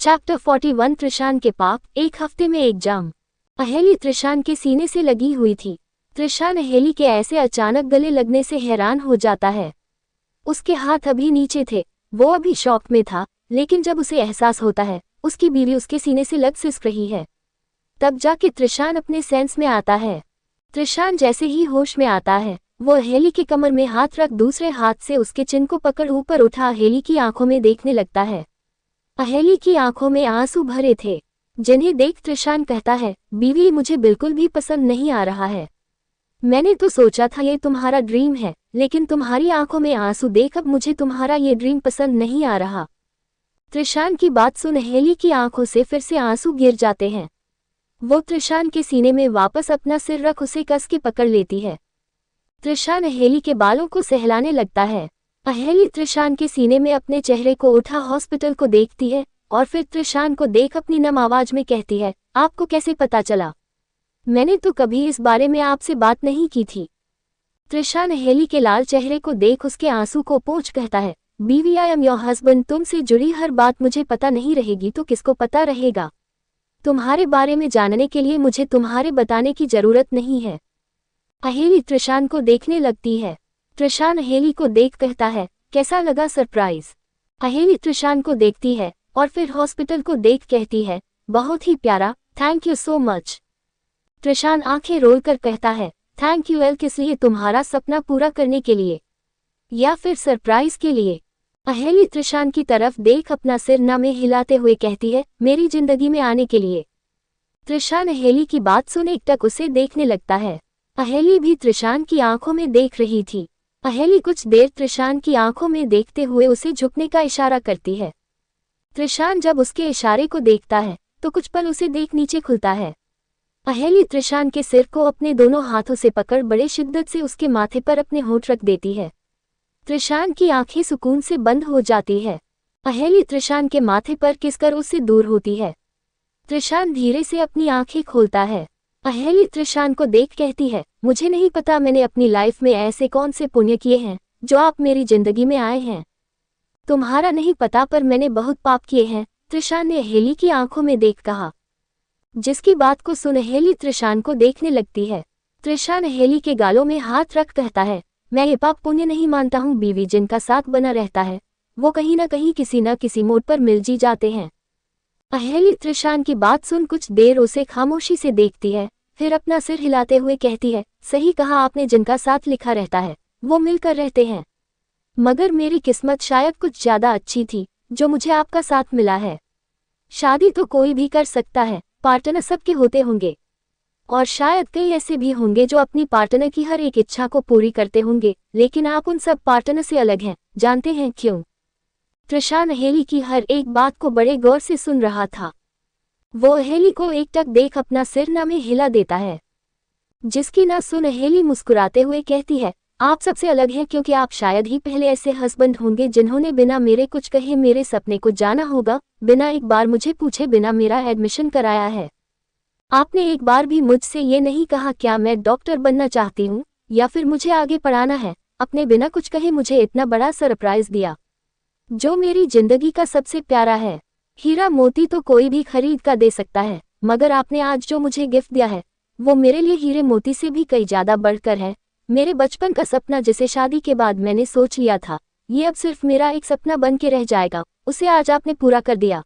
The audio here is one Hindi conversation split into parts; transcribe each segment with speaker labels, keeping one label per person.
Speaker 1: चैप्टर 41 त्रिशान के पाप। एक हफ्ते में एग्जाम। अहेली त्रिशान के सीने से लगी हुई थी। त्रिशान अहेली के ऐसे अचानक गले लगने से हैरान हो जाता है। उसके हाथ अभी नीचे थे, वो अभी शॉक में था, लेकिन जब उसे एहसास होता है उसकी बीवी उसके सीने से लग सिसक रही है, तब जाके त्रिशान अपने सेंस में आता है। त्रिशान जैसे ही होश में आता है, वो अहेली की कमर में हाथ रख दूसरे हाथ से उसके चिन को पकड़ ऊपर उठा अहेली की आंखों में देखने लगता है। अहेली की आंखों में आंसू भरे थे, जिन्हें देख त्रिशान कहता है, बीवी मुझे बिल्कुल भी पसंद नहीं आ रहा है। मैंने तो सोचा था ये तुम्हारा ड्रीम है, लेकिन तुम्हारी आंखों में आंसू देख अब मुझे तुम्हारा ये ड्रीम पसंद नहीं आ रहा। त्रिशान की बात सुन अहेली की आंखों से फिर से आंसू गिर जाते हैं। वो त्रिशान के सीने में वापस अपना सिर रख उसे कस के पकड़ लेती है। त्रिशान अहेली के बालों को सहलाने लगता है। अहेली त्रिशान के सीने में अपने चेहरे को उठा हॉस्पिटल को देखती है और फिर त्रिशान को देख अपनी नम आवाज में कहती है, आपको कैसे पता चला? मैंने तो कभी इस बारे में आपसे बात नहीं की थी। त्रिशान अहेली के लाल चेहरे को देख उसके आंसू को पोंछ कहता है, बीवी आई एम योर हस्बैंड, तुमसे जुड़ी हर बात मुझे पता नहीं रहेगी तो किसको पता रहेगा? तुम्हारे बारे में जानने के लिए मुझे तुम्हारे बताने की जरूरत नहीं है। अहेली त्रिशान को देखने लगती है। त्रिशान अहेली को देख कहता है, कैसा लगा सरप्राइज? अहेली त्रिशान को देखती है और फिर हॉस्पिटल को देख कहती है, बहुत ही प्यारा, thank you so much. Trishan आंखें रोलकर कहता है, थैंक यू एल किस लिए? तुम्हारा सपना पूरा करने के लिए या फिर सरप्राइज के लिए? अहेली त्रिशान की तरफ देख अपना सिर न में हिलाते हुए कहती है, मेरी जिंदगी में आने के लिए। त्रिशान अहेली की बात सुन एकटक उसे देखने लगता है। अहेली भी त्रिशान की आंखों में देख रही थी। अहेली कुछ देर त्रिशान की आंखों में देखते हुए उसे झुकने का इशारा करती है। त्रिशान जब उसके इशारे को देखता है तो कुछ पल उसे देख नीचे खुलता है। अहेली त्रिशान के सिर को अपने दोनों हाथों से पकड़ बड़े शिद्दत से उसके माथे पर अपने होंठ रख देती है। त्रिशान की आंखें सुकून से बंद हो जाती है। अहेली त्रिशान के माथे पर किसकर उससे दूर होती है। त्रिशान धीरे से अपनी आंखें खोलता है। अहेली त्रिशान को देख कहती है, मुझे नहीं पता मैंने अपनी लाइफ में ऐसे कौन से पुण्य किए हैं जो आप मेरी जिंदगी में आए हैं। तुम्हारा नहीं पता पर मैंने बहुत पाप किए हैं, त्रिशान ने अहेली की आंखों में देख कहा। जिसकी बात को सुन अहेली त्रिशान को देखने लगती है। त्रिशान अहेली के गालों में हाथ रख कहता है, मैं ये पाप पुण्य नहीं मानता हूँ। बीवी जिनका साथ बना रहता है वो कहीं ना कहीं किसी न किसी मोड़ पर मिल जी जाते हैं। अहेली त्रिशान की बात सुन कुछ देर उसे खामोशी से देखती है, फिर अपना सिर हिलाते हुए कहती है, सही कहा आपने, जिनका साथ लिखा रहता है वो मिलकर रहते हैं। मगर मेरी किस्मत शायद कुछ ज्यादा अच्छी थी जो मुझे आपका साथ मिला है। शादी तो कोई भी कर सकता है, पार्टनर सबके होते होंगे, और शायद कई ऐसे भी होंगे जो अपनी पार्टनर की हर एक इच्छा को पूरी करते होंगे, लेकिन आप उन सब पार्टनर से अलग हैं। जानते हैं क्यों? त्रिशान अहेली की हर एक बात को बड़े गौर से सुन रहा था। वो अहेली को एकटक देख अपना सिर न में हिला देता है। जिसकी ना सुन अहेली मुस्कुराते हुए कहती है, आप सबसे अलग हैं क्योंकि आप शायद ही पहले ऐसे हस्बैंड होंगे जिन्होंने बिना मेरे कुछ कहे मेरे सपने को जाना होगा, बिना एक बार मुझे पूछे, बिना मेरा एडमिशन कराया है। आपने एक बार भी मुझसे ये नहीं कहा क्या मैं डॉक्टर बनना चाहती हूँ या फिर मुझे आगे पढ़ाना है। अपने बिना कुछ कहे मुझे इतना बड़ा सरप्राइज दिया जो मेरी जिंदगी का सबसे प्यारा है। हीरा मोती तो कोई भी खरीद कर दे सकता है, मगर आपने आज जो मुझे गिफ्ट दिया है वो मेरे लिए हीरे मोती से भी कई ज्यादा बढ़कर है। मेरे बचपन का सपना जिसे शादी के बाद मैंने सोच लिया था, ये अब सिर्फ मेरा एक सपना बन के रह जाएगा, उसे आज आपने पूरा कर दिया।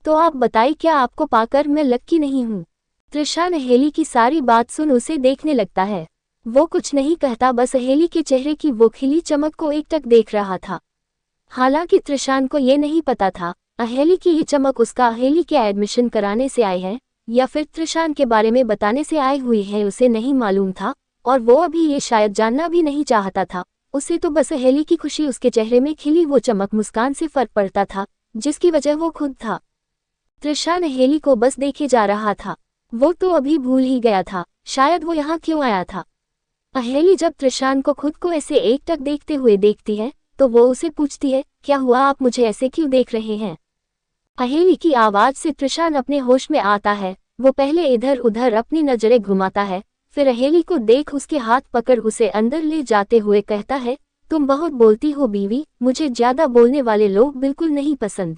Speaker 1: तो आप बताइए, क्या आपको पाकर मैं लक्की नहीं हूँ? त्रिशान अहेली की सारी बात सुन उसे देखने लगता है। वो कुछ नहीं कहता, बस अहेली के चेहरे की वो खिली चमक को एकटक देख रहा था। हालांकि त्रिशान को ये नहीं पता था अहेली की ये चमक उसका अहेली के एडमिशन कराने से आई है या फिर त्रिशान के बारे में बताने से आई हुई है, उसे नहीं मालूम था, और वो अभी ये शायद जानना भी नहीं चाहता था। उसे तो बस अहेली की खुशी, उसके चेहरे में खिली वो चमक, मुस्कान से फर्क पड़ता था जिसकी वजह वो खुद था। त्रिशान अहेली को बस देखे जा रहा था। वो तो अभी भूल ही गया था शायद वो यहाँ क्यों आया था। अहेली जब त्रिशान को खुद को ऐसे एकटक देखते हुए देखती है तो वो उसे पूछती है, क्या हुआ, आप मुझे ऐसे क्यों देख रहे हैं? अहेली की आवाज से त्रिशान अपने होश में आता है। वो पहले इधर उधर अपनी नजरें घुमाता है, फिर अहेली को देख उसके हाथ पकड़ उसे अंदर ले जाते हुए कहता है, तुम बहुत बोलती हो बीवी, मुझे ज्यादा बोलने वाले लोग बिल्कुल नहीं पसंद।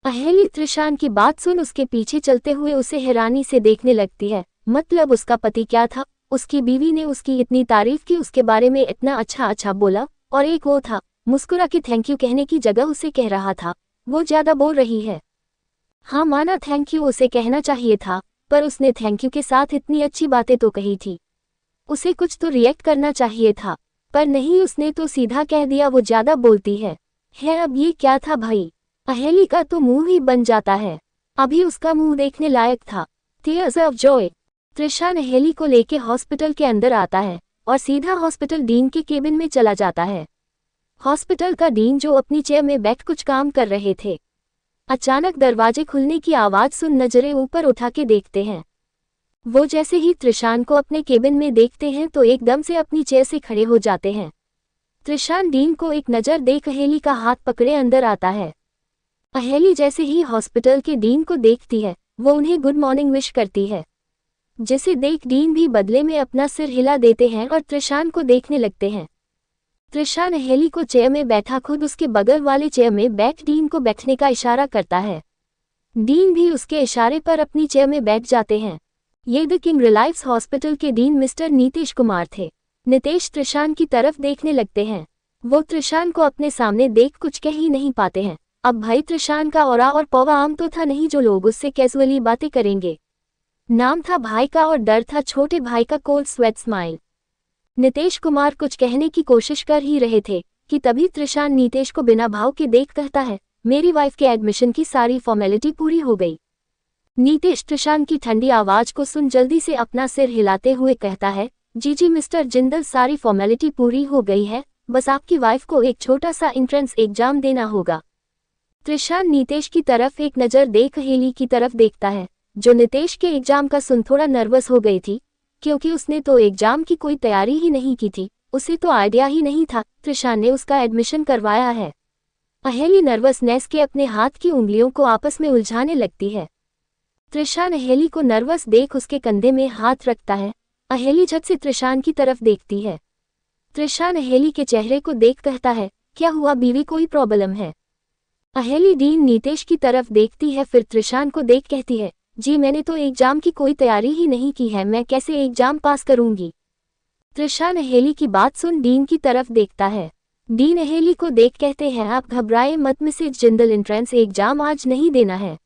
Speaker 1: अहेली त्रिशान की बात सुन उसके पीछे चलते हुए उसे हैरानी से देखने लगती है। मतलब उसका पति क्या था, उसकी बीवी ने उसकी इतनी तारीफ की, उसके बारे में इतना अच्छा अच्छा बोला, और एक वो था, मुस्कुरा के थैंक यू कहने की जगह उसे कह रहा था वो ज्यादा बोल रही है। हाँ माना थैंक यू उसे कहना चाहिए था, पर उसने थैंक यू के साथ इतनी अच्छी बातें तो कही थी, उसे कुछ तो रिएक्ट करना चाहिए था, पर नहीं, उसने तो सीधा कह दिया वो ज्यादा बोलती है। अब ये क्या था भाई, अहेली का तो मुंह ही बन जाता है। अभी उसका मुंह देखने लायक था। Tears of joy. Trishan Aheli को लेके हॉस्पिटल के अंदर आता है और सीधा हॉस्पिटल डीन के केबिन में चला जाता है। हॉस्पिटल का डीन जो अपनी चेयर में बैठ कुछ काम कर रहे थे, अचानक दरवाजे खुलने की आवाज सुन नजरें ऊपर उठा के देखते हैं। वो जैसे ही त्रिशान को अपने केबिन में देखते हैं तो एकदम से अपनी चेयर से खड़े हो जाते हैं। त्रिशान डीन को एक नज़र देख अहेली का हाथ पकड़े अंदर आता है। अहेली जैसे ही हॉस्पिटल के डीन को देखती है वो उन्हें गुड मॉर्निंग विश करती है, जिसे देख डीन भी बदले में अपना सिर हिला देते हैं और त्रिशान को देखने लगते हैं। त्रिशान अहेली को चेयर में बैठा खुद उसके बगल वाले चेयर में बैठ डीन को बैठने का इशारा करता है। डीन भी उसके इशारे पर अपनी चेयर में बैठ जाते हैं। ये द किंग रिलाइव्स हॉस्पिटल के डीन मिस्टर नीतीश कुमार थे। नितेश त्रिशान की तरफ देखने लगते हैं। वो त्रिशान को अपने सामने देख कुछ कह ही नहीं पाते हैं। अब भाई त्रिशान का औरा और पौवा आम तो था नहीं जो लोग उससे कैजुअली बातें करेंगे। नाम था भाई का और डर था छोटे भाई का cold sweat smile. Nitesh Kumar कुछ कहने की कोशिश कर ही रहे थे कि तभी त्रिशान नीतेश को बिना भाव के देख कहता है, मेरी वाइफ के एडमिशन की सारी फॉर्मेलिटी पूरी हो गई। नीतेश त्रिशान की ठंडी आवाज को सुन जल्दी से अपना सिर हिलाते हुए कहता है, जी मिस्टर जिंदल, सारी फॉर्मेलिटी पूरी हो गई है, बस आपकी वाइफ को एक छोटा सा एंट्रेंस एग्जाम देना होगा। त्रिशान नीतेश की तरफ एक नज़र देख अहेली की तरफ देखता है, जो नितेश के एग्जाम का सुन थोड़ा नर्वस हो गई थी, क्योंकि उसने तो एग्जाम की कोई तैयारी ही नहीं की थी, उसे तो आइडिया ही नहीं था त्रिशान ने उसका एडमिशन करवाया है। अहेली नर्वसनेस के अपने हाथ की उंगलियों को आपस में उलझाने लगती है। त्रिशान अहेली को नर्वस देख उसके कंधे में हाथ रखता है। अहेली झट से त्रिशान की तरफ देखती है। त्रिशान अहेली के चेहरे को देख कहता है, क्या हुआ बीवी, कोई प्रॉब्लम है? अहेली डीन नीतेश की तरफ देखती है, फिर त्रिशान को देख कहती है, जी मैंने तो एग्जाम की कोई तैयारी ही नहीं की है, मैं कैसे एग्जाम पास करूंगी? त्रिशान अहेली की बात सुन डीन की तरफ देखता है। डीन अहेली को देख कहते हैं, आप घबराए मत मिसेज जिंदल, एंट्रेंस एग्जाम आज नहीं देना है,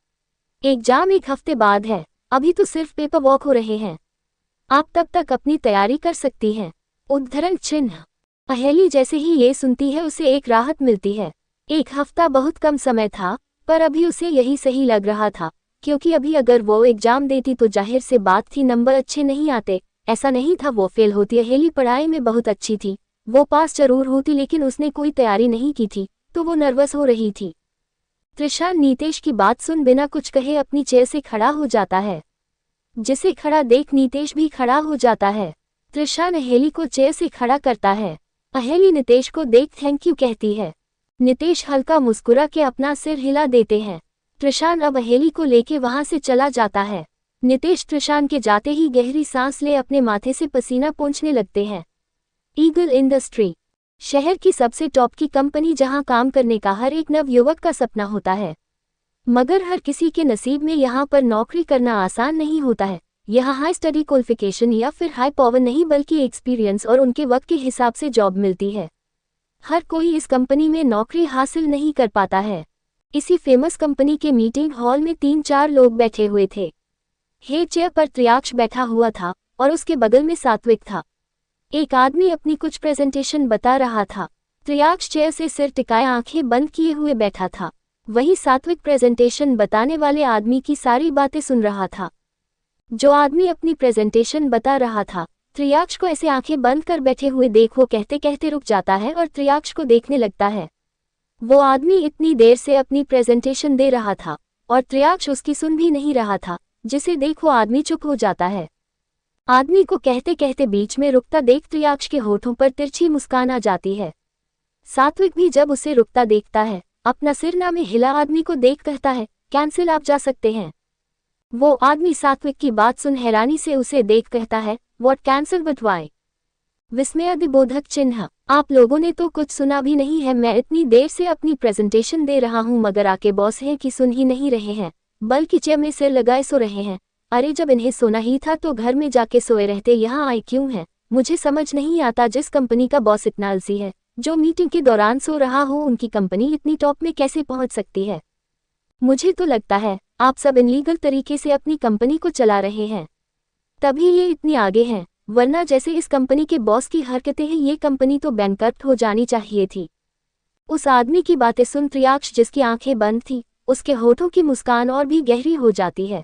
Speaker 1: एग्जाम एक हफ्ते बाद है, अभी तो सिर्फ पेपर वर्क हो रहे हैं, आप तब तक अपनी तैयारी कर सकती हैं। उद्धरण चिन्ह। अहेली जैसे ही ये सुनती है उसे एक राहत मिलती है। एक हफ्ता बहुत कम समय था, पर अभी उसे यही सही लग रहा था, क्योंकि अभी अगर वो एग्जाम देती तो जाहिर से बात थी नंबर अच्छे नहीं आते। ऐसा नहीं था वो फेल होती, अहेली पढ़ाई में बहुत अच्छी थी, वो पास जरूर होती, लेकिन उसने कोई तैयारी नहीं की थी तो वो नर्वस हो रही थी। त्रिशान नीतेश की बात सुन बिना कुछ कहे अपनी चेयर से खड़ा हो जाता है, जिसे खड़ा देख नीतेश भी खड़ा हो जाता है। त्रिशान अहेली को चेयर से खड़ा करता है। अहेली नितेश को देख थैंक यू कहती है। नितेश हल्का मुस्कुरा के अपना सिर हिला देते हैं। त्रिशान अब अहेली को लेके वहां से चला जाता है। नितेश त्रिशान के जाते ही गहरी सांस ले अपने माथे से पसीना पोंछने लगते हैं। ईगल इंडस्ट्री शहर की सबसे टॉप की कंपनी, जहां काम करने का हर एक नवयुवक का सपना होता है, मगर हर किसी के नसीब में यहाँ पर नौकरी करना आसान नहीं होता है। यहाँ हाई स्टडी क्वालिफिकेशन या फिर हाई पावर नहीं, बल्कि एक्सपीरियंस और उनके वक्त के हिसाब से जॉब मिलती है। हर कोई इस कंपनी में नौकरी हासिल नहीं कर पाता है। इसी फेमस कंपनी के मीटिंग हॉल में 3-4 लोग बैठे हुए थे। हे चेयर पर त्रियाक्ष बैठा हुआ था और उसके बगल में सात्विक था। एक आदमी अपनी कुछ प्रेजेंटेशन बता रहा था। त्रियाक्ष चेयर से सिर टिकाए आंखें बंद किए हुए बैठा था। वही सात्विक प्रेजेंटेशन बताने वाले आदमी की सारी बातें सुन रहा था। जो आदमी अपनी प्रेजेंटेशन बता रहा था, त्रियाक्ष को ऐसे आंखें बंद कर बैठे हुए देख वो कहते कहते रुक जाता है और त्रियाक्ष को देखने लगता है। वो आदमी इतनी देर से अपनी प्रेजेंटेशन दे रहा था और त्रियाक्ष उसकी सुन भी नहीं रहा था, जिसे देख वो आदमी चुप हो जाता है। आदमी को कहते कहते बीच में रुकता देख त्रियाक्ष के होठों पर तिरछी मुस्कान आ जाती है। सात्विक भी जब उसे रुकता देखता है, अपना सिर ना में हिला आदमी को देख कहता है, कैंसिल, आप जा सकते हैं। वो आदमी सात्विक की बात सुन हैरानी से उसे देख कहता है, व्हाट कैंसिल, बट व्हाई? विस्मयादिबोधक चिन्ह। आप लोगों ने तो कुछ सुना भी नहीं है। मैं इतनी देर से अपनी प्रेजेंटेशन दे रहा हूँ मगर आके बॉस हैं कि सुन ही नहीं रहे हैं, बल्कि चेयर में सिर लगाए सो रहे हैं। अरे जब इन्हें सोना ही था तो घर में जाके सोए रहते, यहाँ आए क्यों हैं? मुझे समझ नहीं आता जिस कंपनी का बॉस इतना आलसी है, जो मीटिंग के दौरान सो रहा हो, उनकी कंपनी इतनी टॉप में कैसे पहुंच सकती है? मुझे तो लगता है आप सब इनलीगल तरीके से अपनी कंपनी को चला रहे हैं, तभी ये इतनी आगे हैं, वरना जैसे इस कंपनी के बॉस की हरकतें हैं ये कंपनी तो बैंकरप्ट हो जानी चाहिए थी। उस आदमी की बातें सुन त्रियाक्ष, जिसकी आंखें बंद थी, उसके होठों की मुस्कान और भी गहरी हो जाती है।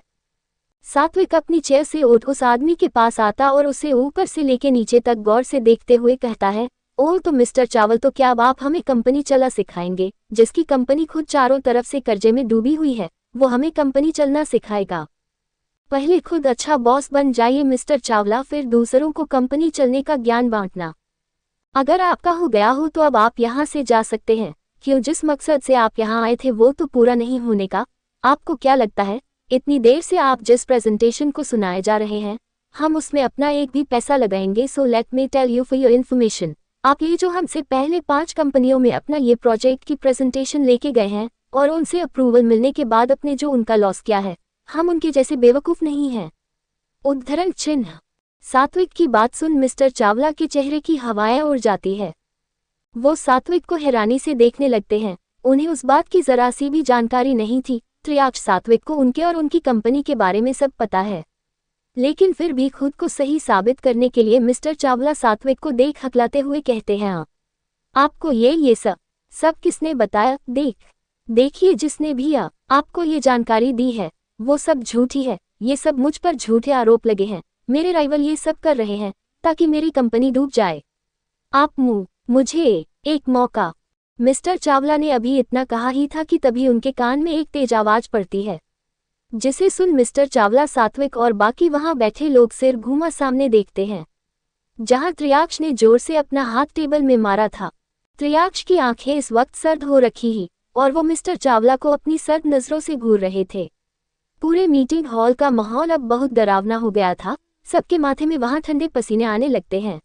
Speaker 1: सात्विक अपनी चेयर से उठ उस आदमी के पास आता और उसे ऊपर से लेके नीचे तक गौर से देखते हुए कहता है, ओह तो मिस्टर चावल, तो क्या अब आप हमें कंपनी चला सिखाएंगे? जिसकी कंपनी खुद चारों तरफ से कर्जे में डूबी हुई है, वो हमें कंपनी चलना सिखाएगा? पहले खुद अच्छा बॉस बन जाइए मिस्टर चावला, फिर दूसरों को कंपनी चलने का ज्ञान बांटना। अगर आपका हो गया हो तो अब आप यहाँ से जा सकते हैं। क्यों, जिस मकसद से आप यहाँ आए थे वो तो पूरा नहीं होने का। आपको क्या लगता है इतनी देर से आप जिस प्रेजेंटेशन को सुनाए जा रहे हैं, हम उसमें अपना एक भी पैसा लगाएंगे? So let me tell you for your information, आप ये जो हमसे पहले 5 कंपनियों में अपना ये प्रोजेक्ट की प्रेजेंटेशन लेके गए हैं और उनसे अप्रूवल मिलने के बाद अपने जो उनका लॉस किया है, हम उनके जैसे बेवकूफ नहीं हैं। उद्धरण चिन्ह। सात्विक की बात सुन मिस्टर चावला के चेहरे की हवाएं उड़ जाती है। वो सात्विक को हैरानी से देखने लगते हैं। उन्हें उस बात की जरा सी भी जानकारी नहीं थी। त्रियाक्ष सात्विक को उनके और उनकी कंपनी के बारे में सब पता है, लेकिन फिर भी खुद को सही साबित करने के लिए मिस्टर चावला सात्विक को देख हकलाते हुए कहते हैं, आपको ये सब किसने बताया? देखिए, जिसने भी आपको ये जानकारी दी है वो सब झूठी है। ये सब मुझ पर झूठे आरोप लगे हैं। मेरे राइवल ये सब कर रहे हैं ताकि मेरी कंपनी डूब जाए। आप मुझे एक मौका। मिस्टर चावला ने अभी इतना कहा ही था कि तभी उनके कान में एक तेज आवाज पड़ती है, जिसे सुन मिस्टर चावला सात्विक और बाकी वहां बैठे लोग सिर घुमा सामने देखते हैं, जहां त्रियाक्ष ने जोर से अपना हाथ टेबल में मारा था। त्रियाक्ष की आंखें इस वक्त सर्द हो रखी ही और वो मिस्टर चावला को अपनी सर्द नजरों से घूर रहे थे। पूरे मीटिंग हॉल का माहौल अब बहुत डरावना हो गया था। सबके माथे में वहां ठंडे पसीने आने लगते हैं।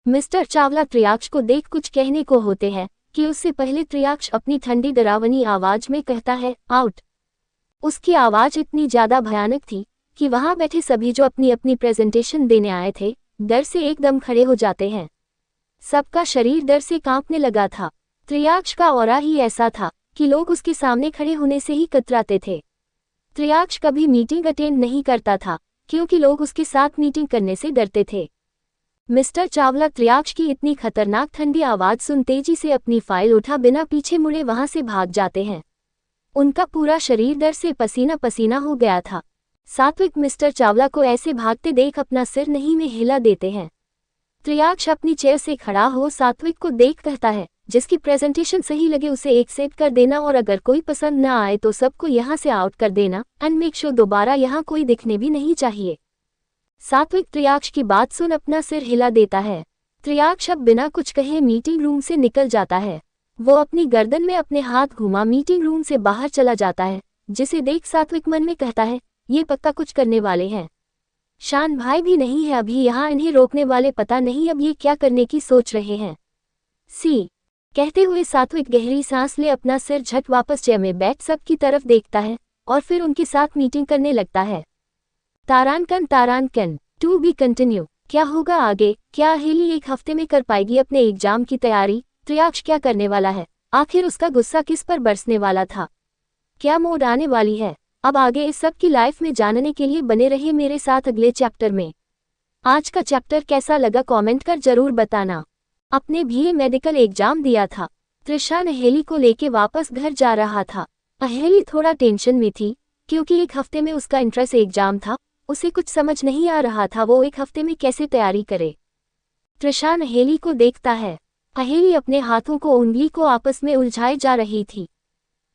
Speaker 1: मिस्टर चावला त्रियाक्ष को देख कुछ कहने को होते हैं कि उससे पहले त्रियाक्ष अपनी ठंडी डरावनी आवाज में कहता है, आउट। उसकी आवाज इतनी ज्यादा भयानक थी कि वहां बैठे सभी जो अपनी अपनी प्रेजेंटेशन देने आए थे, डर से एकदम खड़े हो जाते हैं। सबका शरीर डर से कांपने लगा था। त्रियाक्ष का ऑरा ही ऐसा था कि लोग उसके सामने खड़े होने से ही कतराते थे। त्रियाक्ष कभी मीटिंग अटेंड नहीं करता था क्योंकि लोग उसके साथ मीटिंग करने से डरते थे। मिस्टर चावला त्रियाक्ष की इतनी खतरनाक ठंडी आवाज सुन तेजी से अपनी फाइल उठा बिना पीछे मुड़े वहां से भाग जाते हैं। उनका पूरा शरीर डर से पसीना पसीना हो गया था। सात्विक मिस्टर चावला को ऐसे भागते देख अपना सिर नहीं में हिला देते हैं। त्रियाक्ष अपनी चेयर से खड़ा हो सात्विक को देख कहता है, जिसकी प्रेजेंटेशन सही लगे उसे एक्सेप्ट कर देना और अगर कोई पसंद न आए तो सबको यहाँ से आउट कर देना एंड मेक श्योर दोबारा यहाँ कोई दिखने भी नहीं चाहिए। सात्विक त्रियाक्ष की बात सुन अपना सिर हिला देता है। त्रियाक्ष अब बिना कुछ कहे मीटिंग रूम से निकल जाता है। वो अपनी गर्दन में अपने हाथ घुमा मीटिंग रूम से बाहर चला जाता है, जिसे देख सात्विक मन में कहता है, ये पक्का कुछ करने वाले हैं। शान भाई भी नहीं है अभी यहाँ, इन्हें रोकने वाले पता नहीं अब ये क्या करने की सोच रहे हैं। कहते हुए सात्विक गहरी सांस ले अपना सिर झट वापस चेयर में बैठ सबकी तरफ देखता है और फिर उनके साथ मीटिंग करने लगता है। तारांकन टू बी कंटिन्यू। क्या होगा आगे? क्या अहेली एक हफ्ते में कर पाएगी अपने एग्जाम की तैयारी? त्रियाक्ष क्या करने वाला है? आखिर उसका गुस्सा किस पर बरसने वाला था? क्या मोड़ आने वाली है? अब आगे इस सब की लाइफ में जानने के लिए बने रहिए मेरे साथ अगले चैप्टर में। आज का चैप्टर कैसा लगा कमेंट कर जरूर बताना। अपने बीए मेडिकल एग्जाम दिया था। त्रिशान अहेली को लेके वापस घर जा रहा था। अहेली थोड़ा टेंशन में थी क्योंकि एक हफ्ते में उसका इंट्रेंस एग्जाम था। उसे कुछ समझ नहीं आ रहा था वो एक हफ्ते में कैसे तैयारी करे। त्रिशान अहेली को देखता है। अहेली अपने हाथों को उंगली को आपस में उलझाए जा रही थी।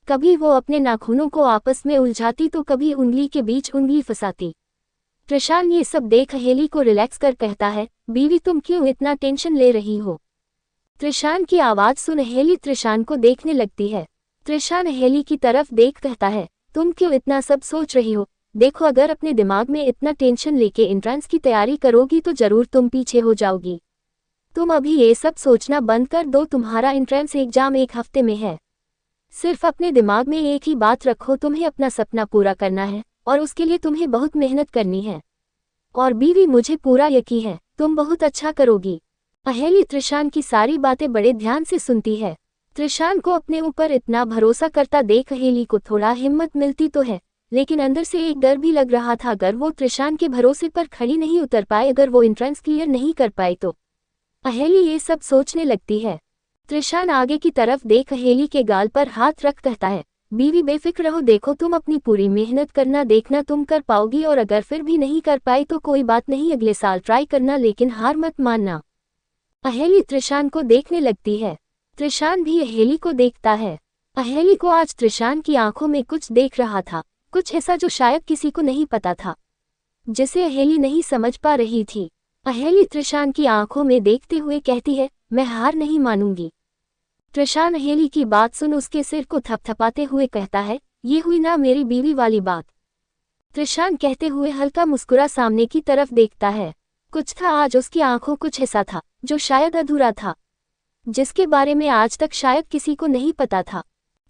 Speaker 1: कभी वो अपने नाखूनों को आपस में उलझाती तो कभी उंगली के बीच उंगली फंसाती। त्रिशान ये सब देख अहेली को रिलैक्स कर कहता है, बीवी तुम क्यों इतना टेंशन ले रही हो? त्रिशान की आवाज सुन अहेली त्रिशान को देखने लगती है। त्रिशान अहेली की तरफ देख कहता है, तुम क्यों इतना सब सोच रही हो? देखो अगर अपने दिमाग में इतना टेंशन लेके एंट्रेंस की तैयारी करोगी तो जरूर तुम पीछे हो जाओगी। तुम अभी ये सब सोचना बंद कर दो, तुम्हारा एंट्रेंस एग्जाम 1 हफ्ते में है। सिर्फ अपने दिमाग में एक ही बात रखो, तुम्हें अपना सपना पूरा करना है और उसके लिए तुम्हें बहुत मेहनत करनी है। और बीवी, मुझे पूरा यकीन है तुम बहुत अच्छा करोगी। अहेली त्रिशान की सारी बातें बड़े ध्यान से सुनती है। त्रिशान को अपने ऊपर इतना भरोसा करता देख अहेली को थोड़ा हिम्मत मिलती तो है, लेकिन अंदर से एक डर भी लग रहा था, अगर वो त्रिशान के भरोसे पर खड़ी नहीं उतर पाए, अगर वो एंट्रेंस क्लियर नहीं कर पाए तो। अहेली ये सब सोचने लगती है। त्रिशान आगे की तरफ देख अहेली के गाल पर हाथ रख कहता है, बीवी बेफिक्र रहो, देखो तुम अपनी पूरी मेहनत करना, देखना तुम कर पाओगी, और अगर फिर भी नहीं कर पाई तो कोई बात नहीं, अगले साल ट्राई करना, लेकिन हार मत मानना। अहेली त्रिशान को देखने लगती है। त्रिशान भी अहेली को देखता है। अहेली को आज त्रिशान की आंखों में कुछ देख रहा था, कुछ ऐसा जो शायद किसी को नहीं पता था, जिसे अहेली नहीं समझ पा रही थी। अहेली त्रिशान की आंखों में देखते हुए कहती है, मैं हार नहीं मानूंगी। त्रिशान अहेली की बात सुन उसके सिर को थपथपाते हुए कहता है, ये हुई ना मेरी बीवी वाली बात। त्रिशान कहते हुए हल्का मुस्कुरा सामने की तरफ देखता है। कुछ था आज उसकी आंखों, कुछ ऐसा था जो शायद अधूरा था, जिसके बारे में आज तक शायद किसी को नहीं पता था।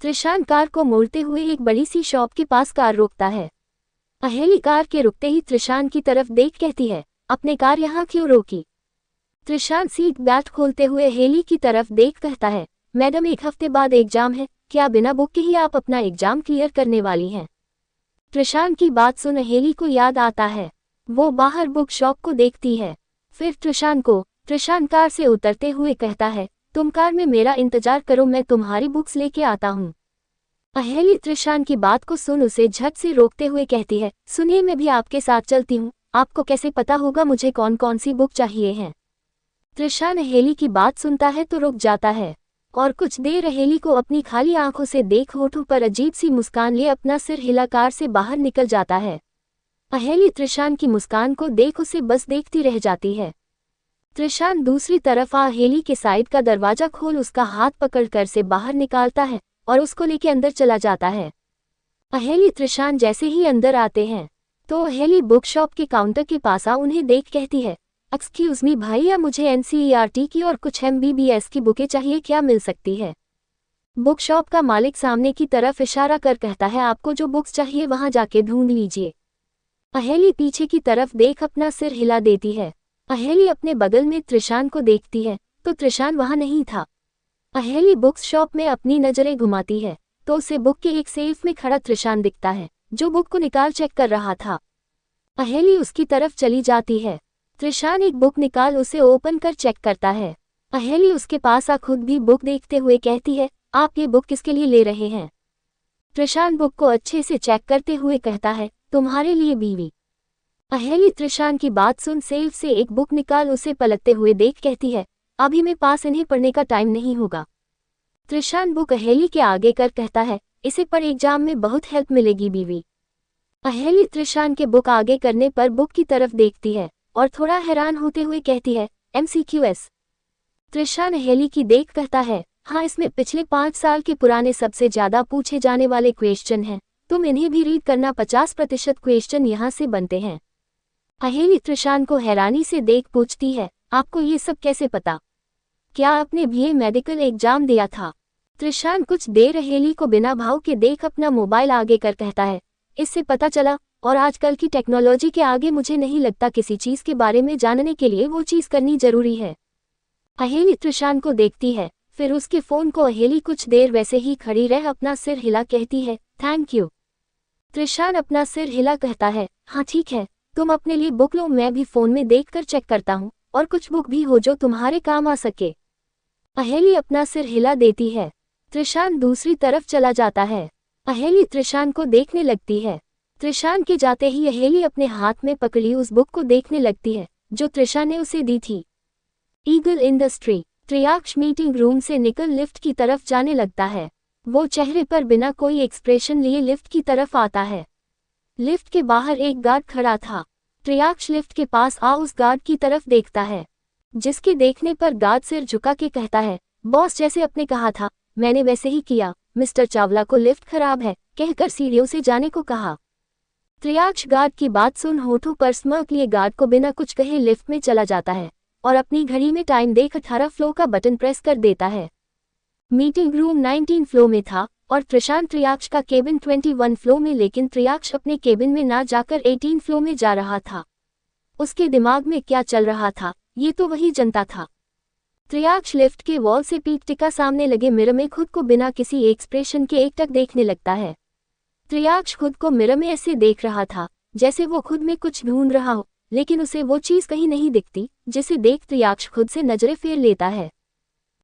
Speaker 1: त्रिशान कार को मोड़ते हुए एक बड़ी सी शॉप के पास कार रोकता है। अहेली कार के रुकते ही त्रिशान की तरफ देख कहती है, अपने कार यहाँ क्यों रोकी? त्रिशान सीट बेल्ट खोलते हुए अहेली की तरफ देख कहता है, मैडम 1 हफ्ते बाद एग्जाम है, क्या बिना बुक के ही आप अपना एग्जाम क्लियर करने वाली हैं? त्रिशान की बात सुन अहेली को याद आता है। वो बाहर बुक शॉप को देखती है, फिर त्रिशान कार से उतरते हुए कहता है, तुम कार में मेरा इंतजार करो, मैं तुम्हारी बुक्स लेके आता हूँ। अहेली त्रिशान की बात को सुन उसे झट से रोकते हुए कहती है, सुनिए मैं भी आपके साथ चलती हूँ, आपको कैसे पता होगा मुझे कौन कौन सी बुक चाहिए हैं? त्रिशान अहेली की बात सुनता है तो रुक जाता है और कुछ देर अहेली को अपनी खाली आंखों से देख होठों पर अजीब सी मुस्कान लिए अपना सिर हिला कार से बाहर निकल जाता है। अहेली त्रिशान की मुस्कान को देख उसे बस देखती रह जाती है। त्रिशान दूसरी तरफ अहेली के साइड का दरवाजा खोल उसका हाथ पकड़कर से बाहर निकालता है और उसको लेके अंदर चला जाता है। अहेली त्रिशान जैसे ही अंदर आते हैं तो अहेली बुक शॉप के काउंटर के पास उन्हें देख कहती है, एक्सक्यूज मी भैया, मुझे एनसीईआरटी की और कुछ एमबीबीएस की बुकें चाहिए, क्या मिल सकती है? बुक शॉप का मालिक सामने की तरफ इशारा कर कहता है, आपको जो बुक्स चाहिए वहां जाके ढूंढ लीजिए। अहेली पीछे की तरफ देख अपना सिर हिला देती है। अहेली अपने बगल में त्रिशान को देखती है तो त्रिशान वहां नहीं था। अहेली बुक्स शॉप में अपनी नजरें घुमाती है तो उसे बुक के एक सेल्फ में खड़ा त्रिशान दिखता है जो बुक को निकाल चेक कर रहा था। अहेली उसकी तरफ चली जाती है। त्रिशान एक बुक निकाल उसे ओपन कर चेक करता है। अहेली उसके पास खुद भी बुक देखते हुए कहती है, आप ये बुक किसके लिए ले रहे हैं? त्रिशान बुक को अच्छे से चेक करते हुए कहता है, तुम्हारे लिए बीवी। अहेली त्रिशान की बात सुन सेल्फ से एक बुक निकाल उसे पलटते हुए देख कहती है, अभी मेरे पास इन्हें पढ़ने का टाइम नहीं होगा। त्रिशान बुक अहेली के आगे कर कहता है, इसे पढ़, एग्जाम में बहुत हेल्प मिलेगी बीवी। अहेली त्रिशान के बुक आगे करने पर बुक की तरफ देखती है और थोड़ा हैरान होते हुए कहती है, MCQS। त्रिशान अहेली की देख कहता है, हाँ, इसमें पिछले 5 साल के पुराने सबसे ज्यादा पूछे जाने वाले क्वेश्चन हैं, तुम इन्हें भी रीड करना, 50% क्वेश्चन यहाँ से बनते हैं। अहेली त्रिशान को हैरानी से देख पूछती है, आपको ये सब कैसे पता? क्या आपने BA मेडिकल एग्जाम दिया था? त्रिशान कुछ देर अहेली को बिना भाव के देख अपना मोबाइल आगे कर कहता है, इससे पता चला, और आजकल की टेक्नोलॉजी के आगे मुझे नहीं लगता किसी चीज के बारे में जानने के लिए वो चीज करनी जरूरी है। अहेली त्रिशान को देखती है, फिर उसके फोन को अहेली कुछ देर वैसे ही खड़ी रह अपना सिर हिला कहती है, थैंक यू। त्रिशान अपना सिर हिला कहता है, हाँ ठीक है, तुम अपने लिए बुक लो, मैं भी फोन में देखकर चेक करता हूँ, और कुछ बुक भी हो जो तुम्हारे काम आ सके। अहेली अपना सिर हिला देती है। त्रिशान दूसरी तरफ चला जाता है। अहेली त्रिशान को देखने लगती है। त्रिशान के जाते ही अहेली अपने हाथ में पकड़ी उस बुक को देखने लगती है जो त्रिशा ने उसे दी थी। Eagle Industry. Triyaksh meeting room से निकल लिफ्ट की तरफ जाने लगता है। वो चेहरे पर बिना कोई एक्सप्रेशन लिए लिफ्ट की तरफ आता है। लिफ्ट के बाहर एक गार्ड खड़ा था। त्रियाक्ष लिफ्ट के पास उस गार्ड की तरफ देखता है, जिसके देखने पर गार्ड सिर झुका के कहता है, बॉस जैसे आपने कहा था मैंने वैसे ही किया, मिस्टर चावला को लिफ्ट खराब है कहकर सीढ़ियों से जाने को कहा। त्रियाक्ष गार्ड की बात सुन होठों पर स्मर्क लिए गार्ड को बिना कुछ कहे लिफ्ट में चला जाता है और अपनी घड़ी में टाइम देख 18 फ्लो का बटन प्रेस कर देता है। मीटिंग रूम 19 फ्लो में था और त्रिशान त्रियाक्ष का केबिन 21 फ्लो में, लेकिन त्रियाक्ष अपने केबिन में ना जाकर 18 फ्लो में जा रहा था। उसके दिमाग में क्या चल रहा था ये तो वही जनता था। त्रियाक्ष लिफ्ट के वॉल से पीठ टिका सामने लगे मिरर में खुद को बिना किसी एक्सप्रेशन के एकटक देखने लगता है। त्रियाक्ष खुद को मिरर में ऐसे देख रहा था जैसे वो खुद में कुछ ढूंढ रहा हो, लेकिन उसे वो चीज कहीं नहीं दिखती जिसे देख त्रियाक्ष खुद से नजरें फेर लेता है।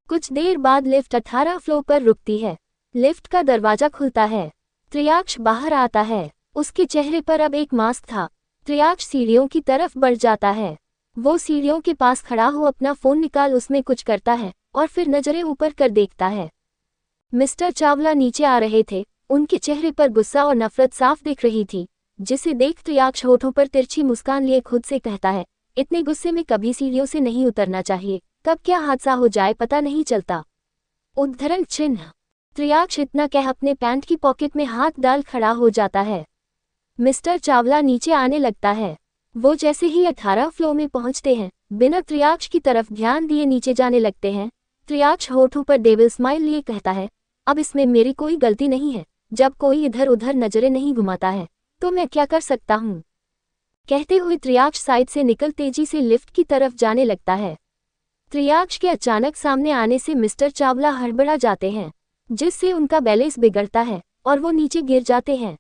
Speaker 1: कुछ देर बाद लिफ्ट 18 फ्लोर पर रुकती है। लिफ्ट का दरवाजा खुलता है। त्रियाक्ष बाहर आता है। उसके चेहरे पर अब एक मास्क था। त्रियाक्ष सीढ़ियों की तरफ बढ़ जाता है। वो सीढ़ियों के पास खड़ा हो अपना फोन निकाल उसमें कुछ करता है और फिर नजरें ऊपर कर देखता है। मिस्टर चावला नीचे आ रहे थे। उनके चेहरे पर गुस्सा और नफरत साफ दिख रही थी, जिसे देख त्रियाक्ष होठों पर तिरछी मुस्कान लिए खुद से कहता है, इतने गुस्से में कभी सीढ़ियों से नहीं उतरना चाहिए, कब क्या हादसा हो जाए पता नहीं चलता। उद्धरण चिन्ह। त्रियाक्ष इतना कह अपने पैंट की पॉकेट में हाथ डाल खड़ा हो जाता है। मिस्टर चावला नीचे आने लगता है। वो जैसे ही 18 फ्लोर में पहुंचते हैं, बिना त्रियाक्ष की तरफ ध्यान दिए नीचे जाने लगते हैं। त्रियाक्ष होठों पर डेविल स्माइल लिए कहता है, अब इसमें मेरी कोई गलती नहीं है। जब कोई इधर उधर नजरें नहीं घुमाता है तो मैं क्या कर सकता हूँ। कहते हुए त्रियाक्ष साइड से निकल तेजी से लिफ्ट की तरफ जाने लगता है। त्रियाक्ष के अचानक सामने आने से मिस्टर चावला हड़बड़ा जाते हैं, जिससे उनका बैलेंस बिगड़ता है और वो नीचे गिर जाते हैं।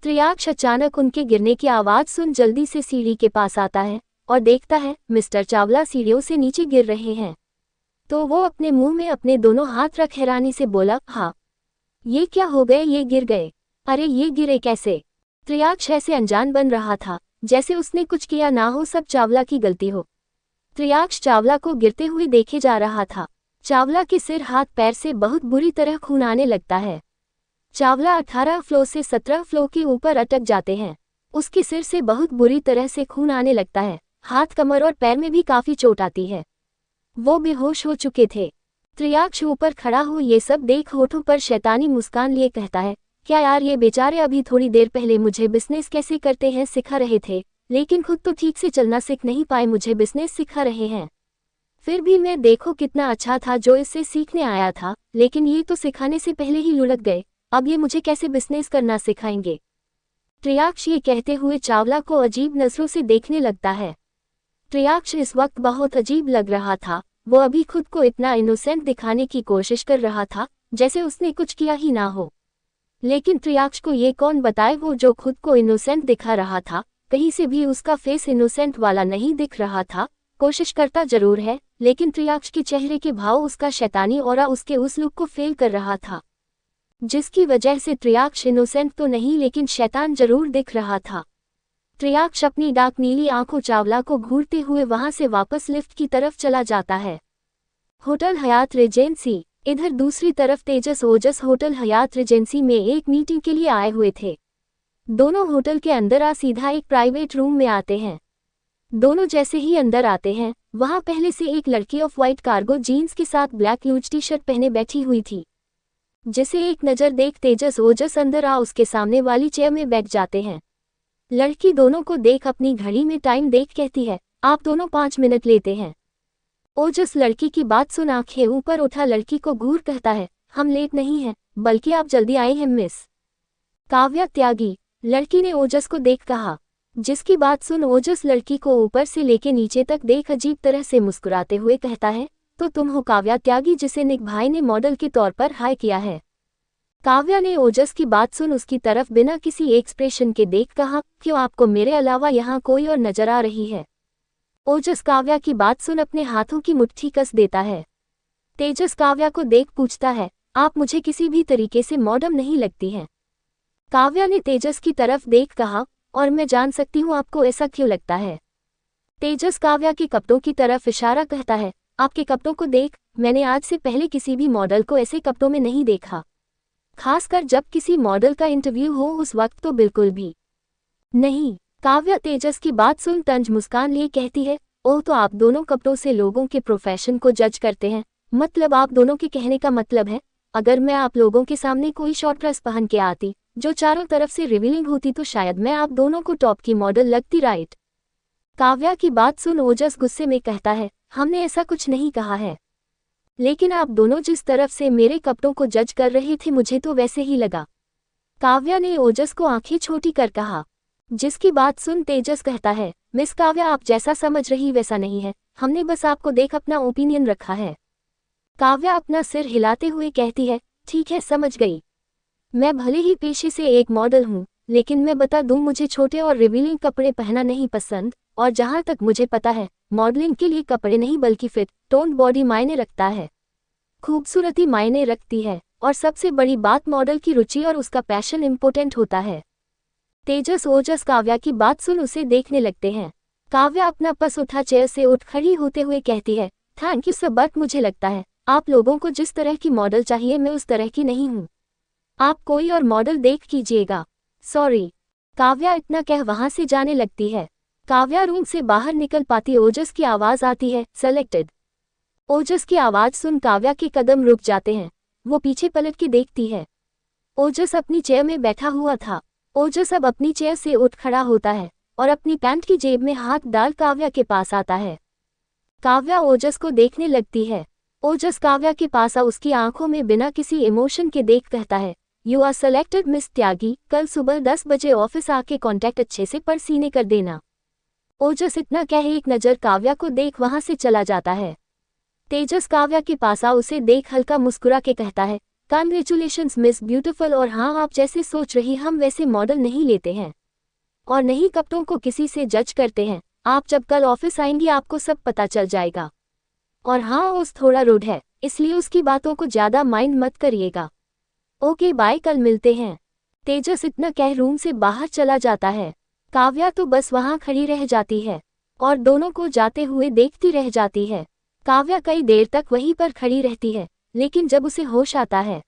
Speaker 1: त्रियाक्ष अचानक उनके गिरने की आवाज सुन जल्दी से सीढ़ी के पास आता है और देखता है मिस्टर चावला सीढ़ियों से नीचे गिर रहे हैं। तो वो अपने मुंह में अपने दोनों हाथ रख हैरानी से बोला, हाँ ये क्या हो गए, ये गिर गए, अरे ये गिरे कैसे। त्रियाक्ष ऐसे अनजान बन रहा था जैसे उसने कुछ किया ना हो, सब चावला की गलती हो। त्रियाक्ष चावला को गिरते हुए देखे जा रहा था। चावला के सिर हाथ पैर से बहुत बुरी तरह खून आने लगता है। चावला 18 फ्लोर से 17 फ्लोर के ऊपर अटक जाते हैं। उसके सिर से बहुत बुरी तरह से खून आने लगता है। हाथ, कमर और पैर में भी काफी चोट आती है। वो बेहोश हो चुके थे। त्रियाक्ष ऊपर खड़ा हो ये सब देख होठों पर शैतानी मुस्कान लिए कहता है, क्या यार ये बेचारे अभी थोड़ी देर पहले मुझे बिजनेस कैसे करते हैं सिखा रहे थे, लेकिन खुद तो ठीक से चलना सीख नहीं पाए, मुझे बिजनेस सिखा रहे हैं। फिर भी मैं देखो कितना अच्छा था जो इससे सीखने आया था, लेकिन ये तो सिखाने से पहले ही लुढ़क गए, अब ये मुझे कैसे बिजनेस करना सिखाएंगे। त्रियाक्ष ये कहते हुए चावला को अजीब नजरों से देखने लगता है। त्रियाक्ष इस वक्त बहुत अजीब लग रहा था। वो अभी खुद को इतना इनोसेंट दिखाने की कोशिश कर रहा था जैसे उसने कुछ किया ही ना हो, लेकिन त्रियाक्ष को ये कौन बताए वो जो खुद को इनोसेंट दिखा रहा था, कहीं से भी उसका फेस इनोसेंट वाला नहीं दिख रहा था। कोशिश करता जरूर है, लेकिन त्रियाक्ष के चेहरे के भाव, उसका शैतानी ऑरा उसके उस लुक को फेल कर रहा था, जिसकी वजह से त्रियाक्ष इनोसेंट तो नहीं लेकिन शैतान जरूर दिख रहा था। त्रियाक्ष अपनी डार्क नीली आंखों चावला को घूरते हुए वहां से वापस लिफ्ट की तरफ चला जाता है। Hotel Hyatt Regency. इधर दूसरी तरफ तेजस ओजस होटल हयात रेजेंसी में एक मीटिंग के लिए आए हुए थे। दोनों होटल के अंदर आ सीधा एक प्राइवेट रूम में आते हैं। दोनों जैसे ही अंदर आते हैं, वहां पहले से एक लड़की ऑफ वाइट कार्गो जीन्स के साथ ब्लैक लूज टी शर्ट पहने बैठी हुई थी, जिसे एक नज़र देख तेजस ओजस अंदर आ उसके सामने वाली चेयर में बैठ जाते हैं। लड़की दोनों को देख अपनी घड़ी में टाइम देख कहती है, आप दोनों 5 मिनट लेते हैं। ओजस लड़की की बात सुन आंखें ऊपर उठा लड़की को घूर कहता है, हम लेट नहीं हैं, बल्कि आप जल्दी आए हैं मिस काव्या त्यागी। लड़की ने ओजस को देख कहा, जिसकी बात सुन ओजस लड़की को ऊपर से लेके नीचे तक देख अजीब तरह से मुस्कुराते हुए कहता है, तो तुम हो काव्या त्यागी जिसे निक भाई ने मॉडल के तौर पर हायर किया है। काव्या ने ओजस की बात सुन उसकी तरफ बिना किसी एक्सप्रेशन के देख कहा, क्यों आपको मेरे अलावा यहाँ कोई और नजर आ रही है। ओजस काव्या की बात सुन अपने हाथों की मुट्ठी कस देता है। तेजस काव्या को देख पूछता है, आप मुझे किसी भी तरीके से मॉडर्न नहीं लगती हैं। काव्या ने तेजस की तरफ देख कहा, और मैं जान सकती हूँ आपको ऐसा क्यों लगता है। तेजस काव्या के कपड़ों की तरफ इशारा कहता है, आपके कपड़ों को देख, मैंने आज से पहले किसी भी मॉडल को ऐसे कपड़ों में नहीं देखा, खासकर जब किसी मॉडल का इंटरव्यू हो उस वक्त तो बिल्कुल भी नहीं। काव्या तेजस की बात सुन तंज मुस्कान लिए कहती है, ओह तो आप दोनों कपड़ों से लोगों के प्रोफेशन को जज करते हैं, मतलब आप दोनों के कहने का मतलब है, अगर मैं आप लोगों के सामने कोई शॉर्ट ड्रेस पहन के आती जो चारों तरफ से रिवीलिंग होती तो शायद मैं आप दोनों को टॉप की मॉडल लगती, राइट। काव्या की बात सुन ओजस गुस्से में कहता है, हमने ऐसा कुछ नहीं कहा है। लेकिन आप दोनों जिस तरफ से मेरे कपड़ों को जज कर रहे थे मुझे तो वैसे ही लगा। काव्या ने ओजस को आंखें छोटी कर कहा। जिसकी बात सुन तेजस कहता है, मिस काव्या आप जैसा समझ रही वैसा नहीं है, हमने बस आपको देख अपना ओपिनियन रखा है। काव्या अपना सिर हिलाते हुए कहती है, ठीक है समझ गई। मैं भले ही पेशे से एक मॉडल हूँ, लेकिन मैं बता दूं मुझे छोटे और रिवीलिंग कपड़े पहनना नहीं पसंद, और जहाँ तक मुझे पता है मॉडलिंग के लिए कपड़े नहीं बल्कि फिट टोन्ड बॉडी मायने रखता है, खूबसूरती मायने रखती है, और सबसे बड़ी बात मॉडल की रुचि और उसका पैशन इम्पोर्टेंट होता है। तेजस ओजस काव्या की बात सुन उसे देखने लगते हैं। काव्या अपना पस उठा चेयर से उठ खड़ी होते हुए कहती है, थैंक यू सर, बट मुझे लगता है आप लोगों को जिस तरह की मॉडल चाहिए मैं उस तरह की नहीं हूँ। आप कोई और मॉडल देख कीजिएगा। सॉरी। काव्या इतना कह वहां से जाने लगती है। काव्या रूम से बाहर निकल पाती ओजस की आवाज आती है, सेलेक्टेड। ओजस की आवाज सुन काव्या के कदम रुक जाते हैं। वो पीछे पलट के देखती है। ओजस अपनी चेयर में बैठा हुआ था। ओजस अब अपनी चेयर से उठ खड़ा होता है और अपनी पैंट की जेब में हाथ डाल काव्या के पास आता है। काव्या ओजस को देखने लगती है। ओजस काव्या के पास आ उसकी आंखों में बिना किसी इमोशन के देख कहता है, यू आर सेलेक्टेड मिस त्यागी, कल सुबह 10 बजे ऑफिस आके कॉन्टैक्ट अच्छे से पर सीने कर देना। ओजस इतना कह एक नज़र काव्या को देख वहां से चला जाता है। तेजस काव्या के पास आ उसे देख हल्का मुस्कुरा के कहता है, कांग्रेचुलेशंस मिस ब्यूटीफुल, और हाँ आप जैसे सोच रही हम वैसे मॉडल नहीं लेते हैं और नहीं कपड़ों को किसी से जज करते हैं। आप जब कल ऑफिस आएंगी आपको सब पता चल जाएगा। और हाँ ओस थोड़ा रूड है, इसलिए उसकी बातों को ज्यादा माइंड मत करिएगा। ओके बाय, कल मिलते हैं। तेजस इतना कह रूम से बाहर चला जाता है। काव्या तो बस वहां खड़ी रह जाती है और दोनों को जाते हुए देखती रह जाती है। काव्या कई देर तक वहीं पर खड़ी रहती है, लेकिन जब उसे होश आता है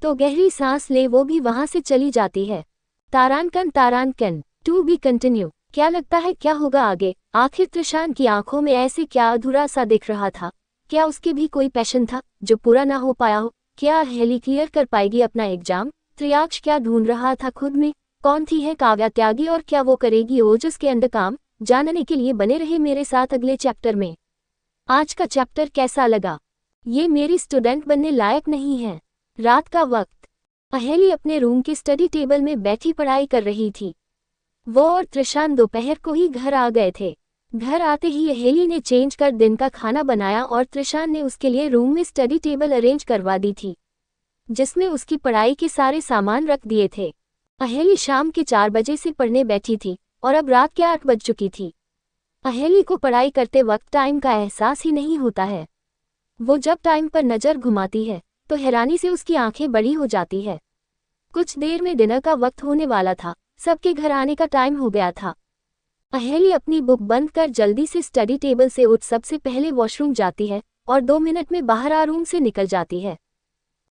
Speaker 1: तो गहरी सांस ले वो भी वहां से चली जाती है। तारांकन टू बी कंटिन्यू। क्या लगता है क्या होगा आगे? आखिर त्रिशान की आंखों में ऐसे क्या अधूरा सा दिख रहा था? क्या उसके भी कोई पैशन था जो पूरा ना हो पाया हो? क्या हेली क्लियर कर पाएगी अपना एग्जाम? त्रियाक्ष क्या ढूंढ रहा था खुद में? कौन थी है काव्या त्यागी और क्या वो करेगी ओजस के अंदर काम? जानने के लिए बने रहे मेरे साथ अगले चैप्टर में। आज का चैप्टर कैसा लगा? ये मेरी स्टूडेंट बनने लायक नहीं है। रात का वक्त। अहेली अपने रूम के स्टडी टेबल में बैठी पढ़ाई कर रही थी। वो और त्रिशान दोपहर को ही घर आ गए थे। घर आते ही अहेली ने चेंज कर दिन का खाना बनाया और त्रिशान ने उसके लिए रूम में स्टडी टेबल अरेंज करवा दी थी, जिसमें उसकी पढ़ाई के सारे सामान रख दिए थे। अहेली शाम के 4 बजे से पढ़ने बैठी थी और अब रात के 8 बज चुकी थी। अहेली को पढ़ाई करते वक्त टाइम का एहसास ही नहीं होता है। वो जब टाइम पर नज़र घुमाती है तो हैरानी से उसकी आंखें बड़ी हो जाती है। कुछ देर में डिनर का वक्त होने वाला था। सबके घर आने का टाइम हो गया था। अहेली अपनी बुक बंद कर जल्दी से स्टडी टेबल से उठ सबसे पहले वॉशरूम जाती है और 2 मिनट में बाहर आ रूम से निकल जाती है।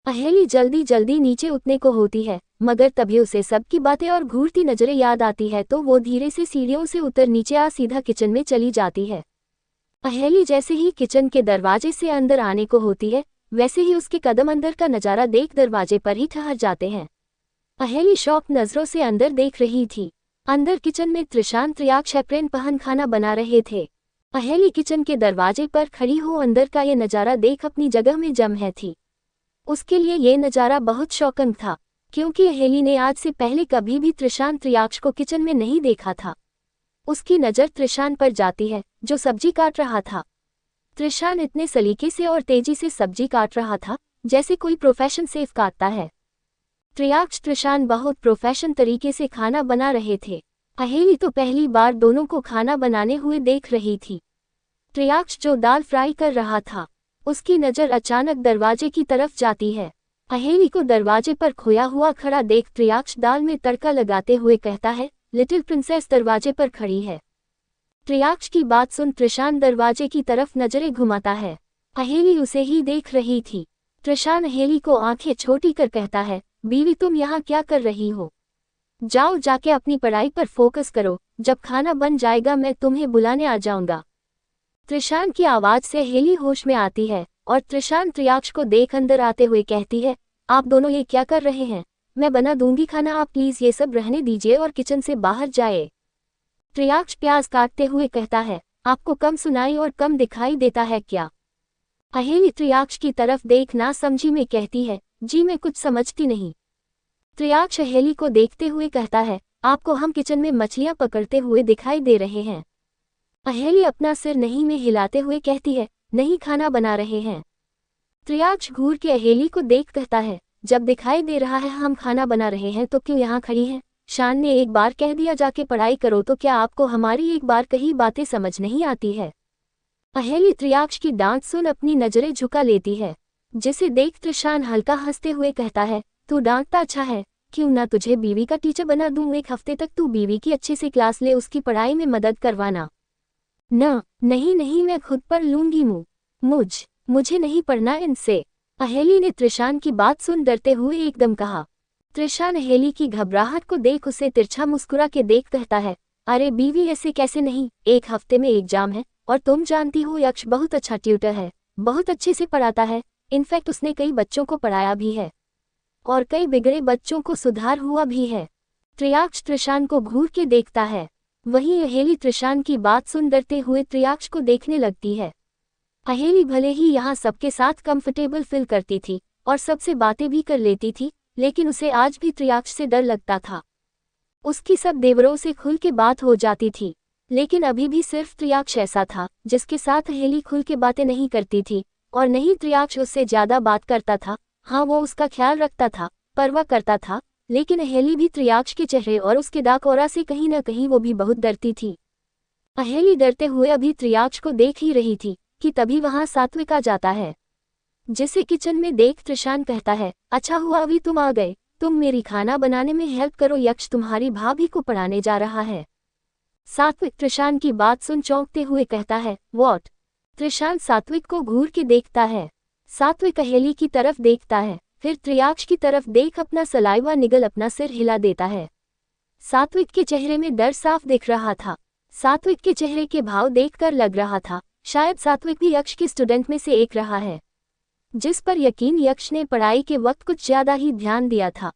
Speaker 1: अहेली जल्दी जल्दी नीचे उतरने को होती है, मगर तभी उसे सबकी बातें और घूरती नजरें याद आती है तो वो धीरे से सीढ़ियों से उतर नीचे आ सीधा किचन में चली जाती है। अहेली जैसे ही किचन के दरवाजे से अंदर आने को होती है, वैसे ही उसके कदम अंदर का नजारा देख दरवाजे पर ही ठहर जाते हैं। अहेली शौक नजरों से अंदर देख रही थी। अंदर किचन में त्रिशान त्रियाक्ष एप्रेन पहन खाना बना रहे थे। अहेली किचन के दरवाजे पर खड़ी हो अंदर का ये नजारा देख अपनी जगह में जम है थी। उसके लिए ये नजारा बहुत शॉकिंग था, क्योंकि अहेली ने आज से पहले कभी भी त्रिशान त्रियाक्ष को किचन में नहीं देखा था। उसकी नज़र त्रिशान पर जाती है जो सब्जी काट रहा था। त्रिशान इतने सलीके से और तेजी से सब्जी काट रहा था जैसे कोई प्रोफेशन सेफ काटता है। त्रियाक्ष त्रिशान बहुत प्रोफेशन तरीके से खाना बना रहे थे। अहेली तो पहली बार दोनों को खाना बनाने हुए देख रही थी। त्रियाक्ष जो दाल फ्राई कर रहा था, उसकी नज़र अचानक दरवाजे की तरफ जाती है। अहेली को दरवाजे पर खोया हुआ खड़ा देख त्रियाक्ष दाल में तड़का लगाते हुए कहता है, लिटिल प्रिंसेस दरवाजे पर खड़ी है। त्रियाक्ष की बात सुन त्रिशान दरवाजे की तरफ नजरें घुमाता है। अहेली उसे ही देख रही थी। त्रिशान अहेली को आंखें छोटी कर कहता है, बीवी तुम यहाँ क्या कर रही हो? जाओ जाके अपनी पढ़ाई पर फोकस करो, जब खाना बन जाएगा मैं तुम्हें बुलाने आ जाऊंगा। त्रिशान की आवाज से अहेली होश में आती है और त्रिशान त्रियाक्ष को देख अंदर आते हुए कहती है, आप दोनों ये क्या कर रहे हैं? मैं बना दूंगी खाना, आप प्लीज ये सब रहने दीजिए और किचन से बाहर जाए। त्रियाक्ष प्याज काटते हुए कहता है, आपको कम सुनाई और कम दिखाई देता है क्या? अहेली त्रियाक्ष की तरफ देख ना समझी में कहती है, जी मैं कुछ समझती नहीं। त्रियाक्ष अहेली को देखते हुए कहता है, आपको हम किचन में मछलियां पकड़ते हुए दिखाई दे रहे हैं। अहेली अपना सिर नहीं में हिलाते हुए कहती है, नहीं खाना बना रहे हैं। त्रियाक्ष घूर के अहेली को देख कहता है, जब दिखाई दे रहा है हम खाना बना रहे हैं तो क्यों यहाँ खड़ी हैं? शान ने एक बार कह दिया जाके पढ़ाई करो, तो क्या आपको हमारी एक बार कही बातें समझ नहीं आती है? अहेली त्रियाक्ष की डांट सुन अपनी नजरें झुका लेती है, जिसे देख त्रिशान हल्का हंसते हुए कहता है, तू डांटता अच्छा है, क्यों ना तुझे बीवी का टीचर बना दूं? 1 हफ्ते तक तू बीवी की अच्छे से क्लास ले, उसकी पढ़ाई में मदद करवाना। नहीं मैं खुद पढ़ लूंगी। मुझे नहीं पढ़ना इनसे। अहेली ने त्रिशान की बात सुन डरते हुए एकदम कहा। त्रिशान अहेली की घबराहट को देख उसे तिरछा मुस्कुरा के देख कहता है, अरे बीवी ऐसे कैसे नहीं, 1 हफ्ते में एग्जाम है और तुम जानती हो यक्ष बहुत अच्छा ट्यूटर है, बहुत अच्छे से पढ़ाता है। इनफैक्ट उसने कई बच्चों को पढ़ाया भी है और कई बिगड़े बच्चों को सुधार हुआ भी है। त्रियाक्ष त्रिशान को घूर के देखता है। वहीं अहेली त्रिशान की बात सुन डरते हुए त्रियाक्ष को देखने लगती है। अहेली भले ही यहाँ सबके साथ कंफर्टेबल फील करती थी और सबसे बातें भी कर लेती थी, लेकिन उसे आज भी त्रियाक्ष से डर लगता था। उसकी सब देवरों से खुल के बात हो जाती थी, लेकिन अभी भी सिर्फ त्रियाक्ष ऐसा था जिसके साथ अहेली खुल के बातें नहीं करती थी, और नहीं त्रियाक्ष उससे ज्यादा बात करता था। हाँ, वो उसका ख्याल रखता था, परवाह करता था, लेकिन अहेली भी त्रियाक्ष के चेहरे और उसके दाग औरा से कहीं न कहीं वो भी बहुत डरती थी। अहेली डरते हुए अभी त्रियाक्ष को देख ही रही थी कि तभी वहां सात्विक आ जाता है, जिसे किचन में देख त्रिशान कहता है, अच्छा हुआ अभी तुम आ गए, तुम मेरी खाना बनाने में हेल्प करो, यक्ष तुम्हारी भाभी को पढ़ाने जा रहा है। सात्विक त्रिशान की बात सुन चौंकते हुए कहता है, व्हाट? त्रिशान सात्विक को घूर के देखता है। सात्विक अहेली की तरफ देखता है, फिर त्रियाक्ष की तरफ देख अपना सलाइवा निगल अपना सिर हिला देता है। सात्विक के चेहरे में डर साफ दिख रहा था। सात्विक के चेहरे के भाव देखकर लग रहा था शायद सात्विक भी यक्ष के स्टूडेंट में से एक रहा है, जिस पर यकीन यक्ष ने पढ़ाई के वक्त कुछ ज्यादा ही ध्यान दिया था।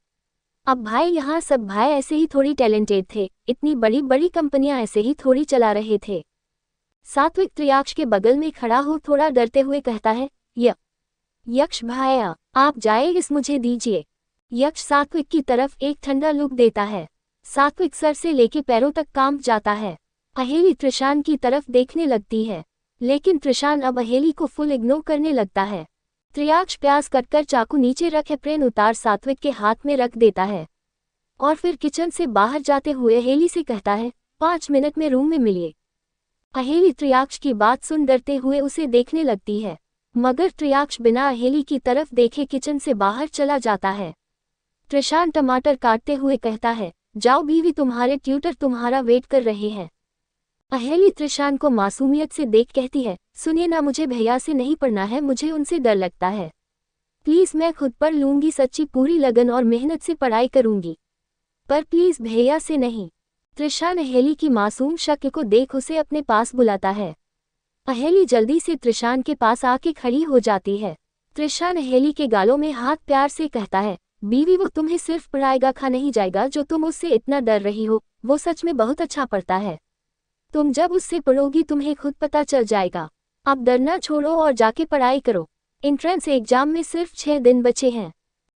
Speaker 1: अब भाई, यहाँ सब भाई ऐसे ही थोड़ी टैलेंटेड थे, इतनी बड़ी बड़ी कंपनियां ऐसे ही थोड़ी चला रहे थे। सात्विक त्रियाक्ष के बगल में खड़ा हो थोड़ा डरते हुए कहता है, यक्ष भाया, आप जाए इस मुझे दीजिए। यक्ष सात्विक की तरफ एक ठंडा लुक देता है। सात्विक सर से लेके पैरों तक कांप जाता है। अहेली त्रिशान की तरफ देखने लगती है, लेकिन त्रिशान अब अहेली को फुल इग्नोर करने लगता है। त्रियाक्ष प्याज कटकर चाकू नीचे रख एप्रेन उतार सात्विक के हाथ में रख देता है और फिर किचन से बाहर जाते हुए अहेली से कहता है, 5 मिनट में रूम में मिलिए। अहेली त्रियाक्ष की बात सुन डरते हुए उसे देखने लगती है, मगर त्रियाक्ष बिना अहेली की तरफ देखे किचन से बाहर चला जाता है। त्रिशान टमाटर काटते हुए कहता है, जाओ बीवी, तुम्हारे ट्यूटर तुम्हारा वेट कर रहे हैं। अहेली त्रिशान को मासूमियत से देख कहती है, सुनिए ना, मुझे भैया से नहीं पढ़ना है, मुझे उनसे डर लगता है। प्लीज मैं खुद पढ़ लूंगी, सच्ची पूरी लगन और मेहनत से पढ़ाई करूंगी, पर प्लीज भैया से नहीं। त्रिशान अहेली की मासूम शक्ल को देख उसे अपने पास बुलाता है। अहेली जल्दी से त्रिशान के पास आके खड़ी हो जाती है। त्रिशान अहेली के गालों में हाथ प्यार से कहता है, बीवी, वो तुम्हें सिर्फ पढ़ाएगा, खा नहीं जाएगा। जो तुम उससे इतना डर रही हो, वो सच में बहुत अच्छा पढ़ता है। तुम जब उससे पढ़ोगी तुम्हें खुद पता चल जाएगा। अब डरना छोड़ो और जाके पढ़ाई करो। एंट्रेंस एग्जाम में सिर्फ 6 दिन बचे हैं।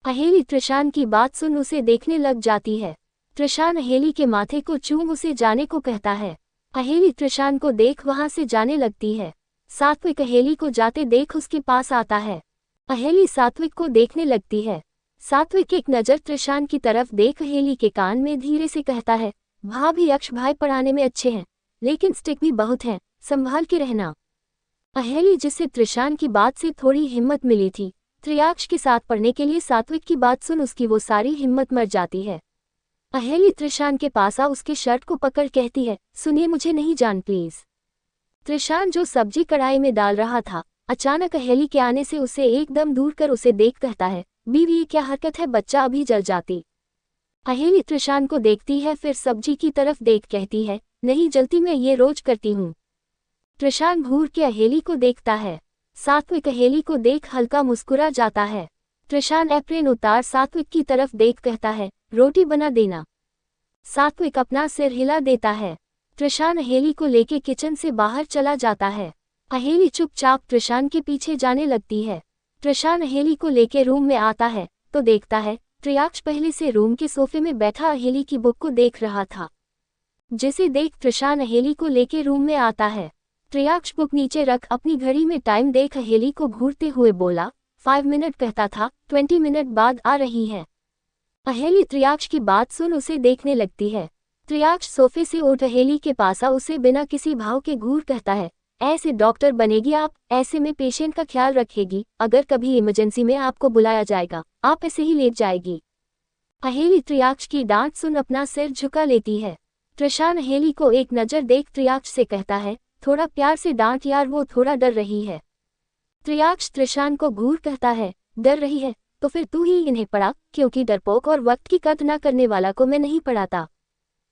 Speaker 1: अहेली त्रिशान की बात सुन उसे देखने लग जाती है। त्रिशान अहेली के माथे को चूम उसे जाने को कहता है। अहेली त्रिशान को देख वहां से जाने लगती है। सात्विक अहेली को जाते देख उसके पास आता है। अहेली सात्विक को देखने लगती है। सात्विक एक नज़र त्रिशान की तरफ देख अहेली के कान में धीरे से कहता है, भाभी, यक्ष भाई पढ़ाने में अच्छे हैं, लेकिन स्टिक भी बहुत हैं, संभाल के रहना। अहेली, जिसे त्रिशान की बात से थोड़ी हिम्मत मिली थी त्रियाक्ष के साथ पढ़ने के लिए, सात्विक की बात सुन उसकी वो सारी हिम्मत मर जाती है। अहेली त्रिशान के पास आ उसके शर्ट को पकड़ कहती है, सुनिए, मुझे नहीं जान प्लीज। त्रिशान जो सब्जी कढ़ाई में डाल रहा था, अचानक अहेली के आने से उसे एकदम दूर कर उसे देख कहता है, बीवी, ये क्या हरकत है, बच्चा अभी जल जाती। अहेली त्रिशान को देखती है, फिर सब्जी की तरफ देख कहती है, नहीं जलती, मैं ये रोज करती हूँ। त्रिशान घूर के अहेली को देखता है। सात्विक अहेली को देख हल्का मुस्कुरा जाता है। त्रिशान एप्रेन उतार सात्विक की तरफ देख कहता है, रोटी बना देना। सात्विक अपना सिर हिला देता है। त्रिशान अहेली को लेके किचन से बाहर चला जाता है। अहेली चुपचाप त्रिशान के पीछे जाने लगती है। त्रिशान अहेली को लेके रूम में आता है तो देखता है त्रियाक्ष पहले से रूम के सोफे में बैठा अहेली की बुक को देख रहा था, जिसे देख त्रिशान अहेली को लेके रूम में आता है। त्रियाक्ष बुक नीचे रख अपनी घड़ी में टाइम देख अहेली को घूरते हुए बोला, 5 मिनट कहता था, 20 मिनट बाद आ रही है। अहेली त्रियाक्ष की बात सुन उसे देखने लगती है। त्रियाक्ष सोफे से उठ अहेली के पास आ उसे बिना किसी भाव के घूर कहता है, ऐसे डॉक्टर बनेगी आप, ऐसे में पेशेंट का ख्याल रखेगी, अगर कभी इमरजेंसी में आपको बुलाया जाएगा आप ऐसे ही लेट जाएगी। अहेली त्रियाक्ष की डांट सुन अपना सिर झुका लेती है। त्रिशान अहेली को एक नज़र देख त्रियाक्ष से कहता है, थोड़ा प्यार से डांट यार, वो थोड़ा डर रही है। त्रियाक्ष त्रिशान को घूर कहता है, डर रही है तो फिर तू ही इन्हें पढ़ा, क्योंकि डरपोक और वक्त की कद्र न करने वाला को मैं नहीं पढ़ाता।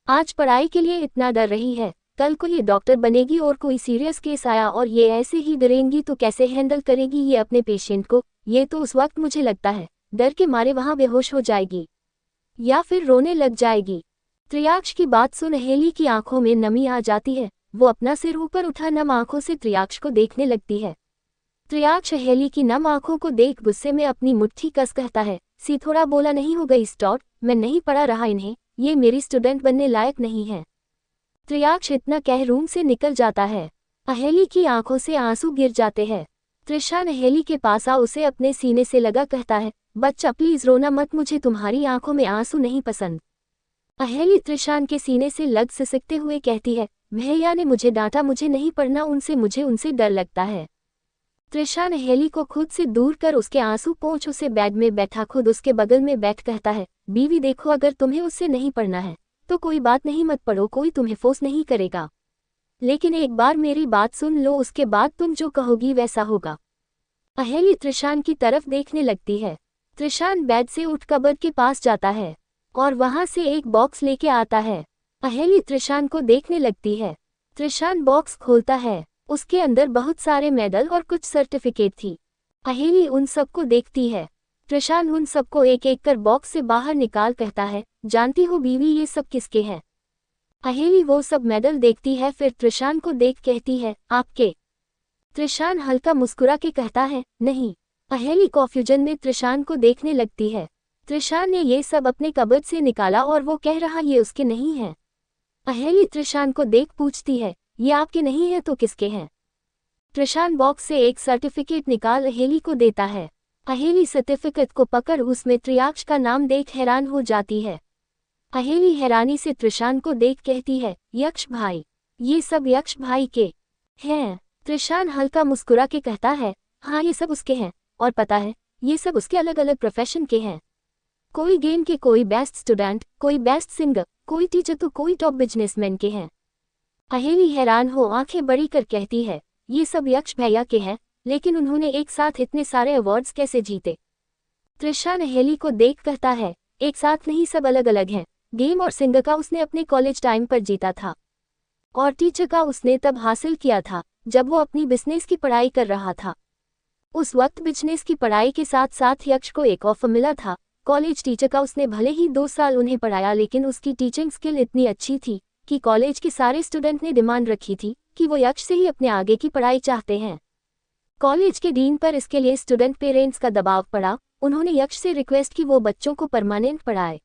Speaker 1: आज पढ़ाई के लिए इतना डर रही है, कल को ये डॉक्टर बनेगी और कोई सीरियस केस आया और ये ऐसे ही डरेंगी तो कैसे हैंडल करेगी ये अपने पेशेंट को। ये तो उस वक्त मुझे लगता है डर के मारे वहां बेहोश हो जाएगी या फिर रोने लग जाएगी। त्रियाक्ष की बात सुन अहेली की आंखों में नमी आ जाती है। वो अपना सिर ऊपर उठा नम आंखों से त्रियाक्ष को देखने लगती है। त्रियाक्ष अहेली की नम आंखों को देख गुस्से में अपनी मुट्ठी कस कहता है, सी थोड़ा बोला नहीं हो गई स्टॉप, मैं नहीं पढ़ा रहा इन्हें, ये मेरी स्टूडेंट बनने लायक नहीं है। त्रियाक्ष इतना कह रूम से निकल जाता है। अहेली की आंखों से आंसू गिर जाते हैं। त्रिशान अहेली के पास आ उसे अपने सीने से लगा कहता है, बच्चा प्लीज रोना मत, मुझे तुम्हारी आंखों में आंसू नहीं पसंद। अहेली त्रिशान के सीने से लग सिसकते हुए कहती है, भैया ने मुझे डांटा, मुझे नहीं पढ़ना उनसे, मुझे उनसे डर लगता है। त्रिशान अहेली को खुद से दूर कर उसके आंसू पोंछ उसे बेड में बैठा खुद उसके बगल में बैठ कहता है, बीवी देखो अगर तुम्हें उससे नहीं पढ़ना है तो कोई बात नहीं मत पढ़ो, कोई तुम्हें फोर्स नहीं करेगा, लेकिन एक बार मेरी बात सुन लो, उसके बाद तुम जो कहोगी वैसा होगा। अहेली त्रिशान की तरफ देखने लगती है। त्रिशान बेड से उठ कबर्ड के पास जाता है और वहां से एक बॉक्स लेके आता है। अहेली त्रिशान को देखने लगती है। त्रिशान बॉक्स खोलता है, उसके अंदर बहुत सारे मेडल और कुछ सर्टिफिकेट थी। अहेली उन सबको देखती है। त्रिशान उन सबको एक एक कर बॉक्स से बाहर निकाल कहता है, जानती हो बीवी ये सब किसके हैं? अहेली वो सब मेडल देखती है, फिर त्रिशान को देख कहती है, आपके? त्रिशान हल्का मुस्कुरा के कहता है, नहीं। अहेली कन्फ्यूजन में त्रिशान को देखने लगती है। त्रिशान ने ये सब अपने कबर्ड से निकाला और वो कह रहा ये उसके नहीं है। अहेली त्रिशान को देख पूछती है, ये आपके नहीं है तो किसके हैं? त्रिशान बॉक्स से एक सर्टिफिकेट निकाल अहेली को देता है। अहेली सर्टिफिकेट को पकड़ उसमें त्रियाक्ष का नाम देख हैरान हो जाती है। अहेली हैरानी से त्रिशान को देख कहती है, यक्ष भाई, ये सब यक्ष भाई के हैं? त्रिशान हल्का मुस्कुरा के कहता है, हाँ ये सब उसके हैं, और पता है ये सब उसके अलग अलग प्रोफेशन के हैं। कोई गेम के, कोई बेस्ट स्टूडेंट, कोई बेस्ट सिंगर, कोई टीचर तो कोई टॉप बिजनेसमैन के हैं। अहेली हैरान हो आंखें बड़ी कर कहती है, ये सब यक्ष भैया के हैं, लेकिन उन्होंने एक साथ इतने सारे अवार्ड्स कैसे जीते? त्रिशान अहेली को देख कहता है, एक साथ नहीं, सब अलग अलग हैं। गेम और सिंगर का उसने अपने कॉलेज टाइम पर जीता था और टीचर का उसने तब हासिल किया था जब वो अपनी बिजनेस की पढ़ाई कर रहा था। उस वक्त बिजनेस की पढ़ाई के साथ साथ यक्ष को एक ऑफर मिला था। कॉलेज टीचर का उसने भले ही 2 साल उन्हें पढ़ाया, लेकिन उसकी टीचिंग स्किल इतनी अच्छी थी कि कॉलेज के सारे स्टूडेंट ने डिमांड रखी थी कि वो यक्ष से ही अपने आगे की पढ़ाई चाहते हैं। कॉलेज के डीन पर इसके लिए स्टूडेंट पेरेंट्स का दबाव पड़ा। उन्होंने यक्ष से रिक्वेस्ट की वो बच्चों को परमानेंट पढ़ाए,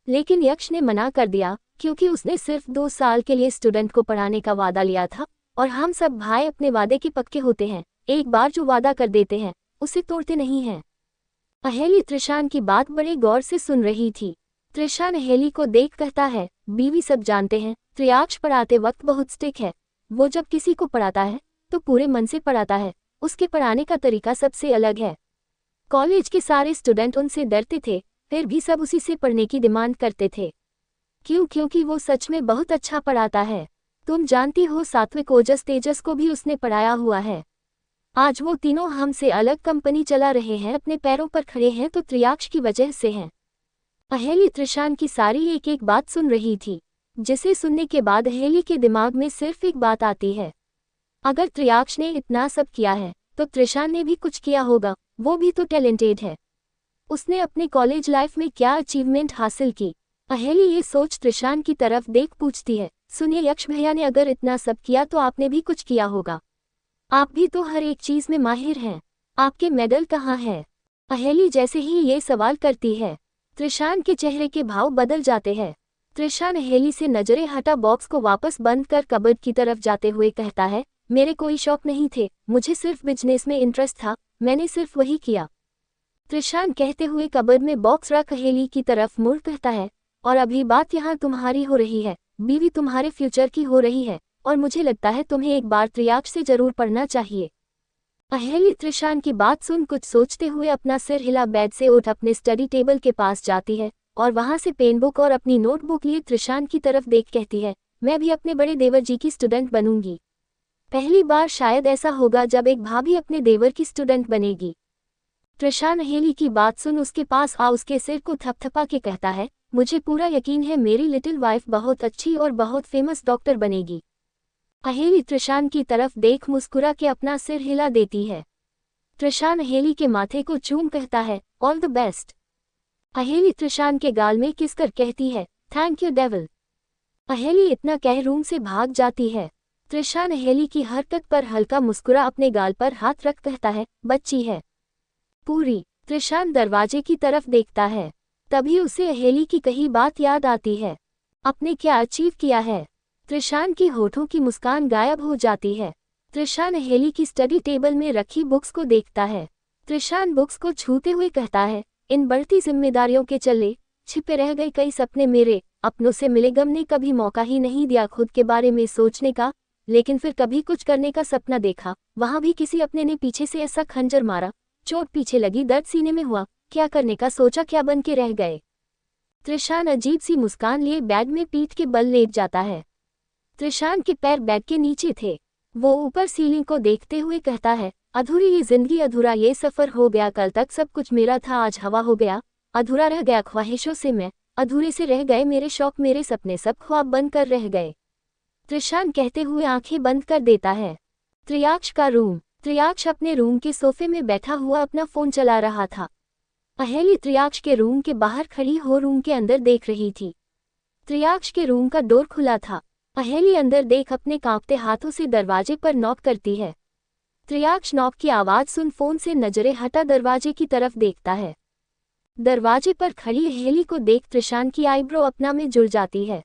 Speaker 1: लेकिन यक्ष ने मना कर दिया क्योंकि उसने सिर्फ 2 साल के लिए स्टूडेंट को पढ़ाने का वादा लिया था और हम सब भाई अपने वादे के पक्के होते हैं, एक बार जो वादा कर देते हैं उसे तोड़ते नहीं हैं। अहेली त्रिशान की बात बड़े गौर से सुन रही थी। त्रिशान अहेली को देख कहता है, बीवी सब जानते हैं त्रियाक्ष पढ़ाते वक्त बहुत स्टिक है। वो जब किसी को पढ़ाता है तो पूरे मन से पढ़ाता है, उसके पढ़ाने का तरीका सबसे अलग है। कॉलेज के सारे स्टूडेंट उनसे डरते थे, फिर भी सब उसी से पढ़ने की डिमांड करते थे। क्योंकि वो सच में बहुत अच्छा पढ़ाता है। तुम जानती हो सात्विक, ओजस, तेजस को भी उसने पढ़ाया हुआ है। आज वो तीनों हमसे अलग कंपनी चला रहे हैं, अपने पैरों पर खड़े हैं तो त्रियाक्ष की वजह से हैं। अहेली त्रिशान की सारी एक एक बात सुन रही थी, जिसे सुनने के बाद अहेली के दिमाग में सिर्फ एक बात आती है, अगर त्रियाक्ष ने इतना सब किया है तो त्रिशान ने भी कुछ किया होगा, वो भी तो टैलेंटेड है। उसने अपने कॉलेज लाइफ में क्या अचीवमेंट हासिल की? अहेली ये सोच त्रिशान की तरफ देख पूछती है, सुनिए यक्ष भैया ने अगर इतना सब किया तो आपने भी कुछ किया होगा। आप भी तो हर एक चीज में माहिर हैं। आपके मेडल कहाँ है? अहेली जैसे ही ये सवाल करती है, त्रिशान के चेहरे के भाव बदल जाते हैं। त्रिशान अहेली से नजरें हटा बॉक्स को वापस बंद कर कबर्ड की तरफ जाते हुए कहता है, मेरे कोई शौक नहीं थे, मुझे सिर्फ बिजनेस में इंटरेस्ट था, मैंने सिर्फ वही किया। त्रिशान कहते हुए कबर्ड में बॉक्स रख अहेली की तरफ मुड़ कहता है, और अभी बात यहाँ तुम्हारी हो रही है, बीवी तुम्हारे फ्यूचर की हो रही है, और मुझे लगता है तुम्हें एक बार त्रियाक्ष से जरूर पढ़ना चाहिए। अहेली त्रिशान की बात सुन कुछ सोचते हुए अपना सिर हिला बेड से उठ अपने स्टडी टेबल के पास जाती है और वहां से पेन बुक और अपनी नोटबुक लिए त्रिशान की तरफ देख कहती है, मैं भी अपने बड़े देवर जी की स्टूडेंट बनूंगी। पहली बार शायद ऐसा होगा जब एक भाभी अपने देवर की स्टूडेंट बनेगी। त्रिशान अहेली की बात सुन उसके पास आ उसके सिर को थपथपा के कहता है, मुझे पूरा यकीन है मेरी लिटिल वाइफ बहुत अच्छी और बहुत फेमस डॉक्टर बनेगी। अहेली त्रिशान की तरफ देख मुस्कुरा के अपना सिर हिला देती है। त्रिशान अहेली के माथे को चूम कहता है, all the best. Aheli Trishan के गाल में किसकर कहती है, थैंक यू डेविल। अहेली इतना कह रूम से भाग जाती है। त्रिशान अहेली की हरकत पर हल्का मुस्कुरा अपने गाल पर हाथ रख कहता है, बच्ची है पूरी। त्रिशान दरवाजे की तरफ देखता है, तभी उसे अहेली की कही बात याद आती है। अपने क्या अचीव किया है? त्रिशान की होठों की मुस्कान गायब हो जाती है। त्रिशान अहेली की स्टडी टेबल में रखी बुक्स को देखता है। त्रिशान बुक्स को छूते हुए कहता है, इन बढ़ती जिम्मेदारियों के चले छिपे रह गए कई सपने मेरे, अपनों से मिले गम ने कभी मौका ही नहीं दिया खुद के बारे में सोचने का, लेकिन फिर कभी कुछ करने का सपना देखा, वहां भी किसी अपने ने पीछे से ऐसा खंजर मारा, चोट पीछे लगी, दर्द सीने में हुआ, क्या करने का सोचा क्या बन के रह गए। त्रिशान अजीब सी मुस्कान लिए बेड में पीठ के बल लेट जाता है। त्रिशान के पैर बेड के नीचे थे। वो ऊपर सीलिंग को देखते हुए कहता है, अधूरी ये जिंदगी, अधूरा ये सफर हो गया, कल तक सब कुछ मेरा था आज हवा हो गया, अधूरा रह गया ख्वाहिशों से मैं, अधूरे से रह गए मेरे शौक मेरे सपने, सब ख्वाब बन कर रह गए। त्रिशान कहते हुए आंखें बंद कर देता है। त्रियाक्ष का रूम। त्रियाक्ष अपने रूम के सोफे में बैठा हुआ अपना फोन चला रहा था। अहेली त्रियाक्ष के रूम के बाहर खड़ी हो रूम के अंदर देख रही थी। त्रियाक्ष के रूम का डोर खुला था। अहेली अंदर देख अपने कांपते हाथों से दरवाजे पर नॉक करती है। त्रियाक्ष नॉक की आवाज सुन फोन से नजरें हटा दरवाजे की तरफ देखता है। दरवाजे पर खड़ी अहेली को देख त्रिशान की आईब्रो अपना में जुड़ जाती है।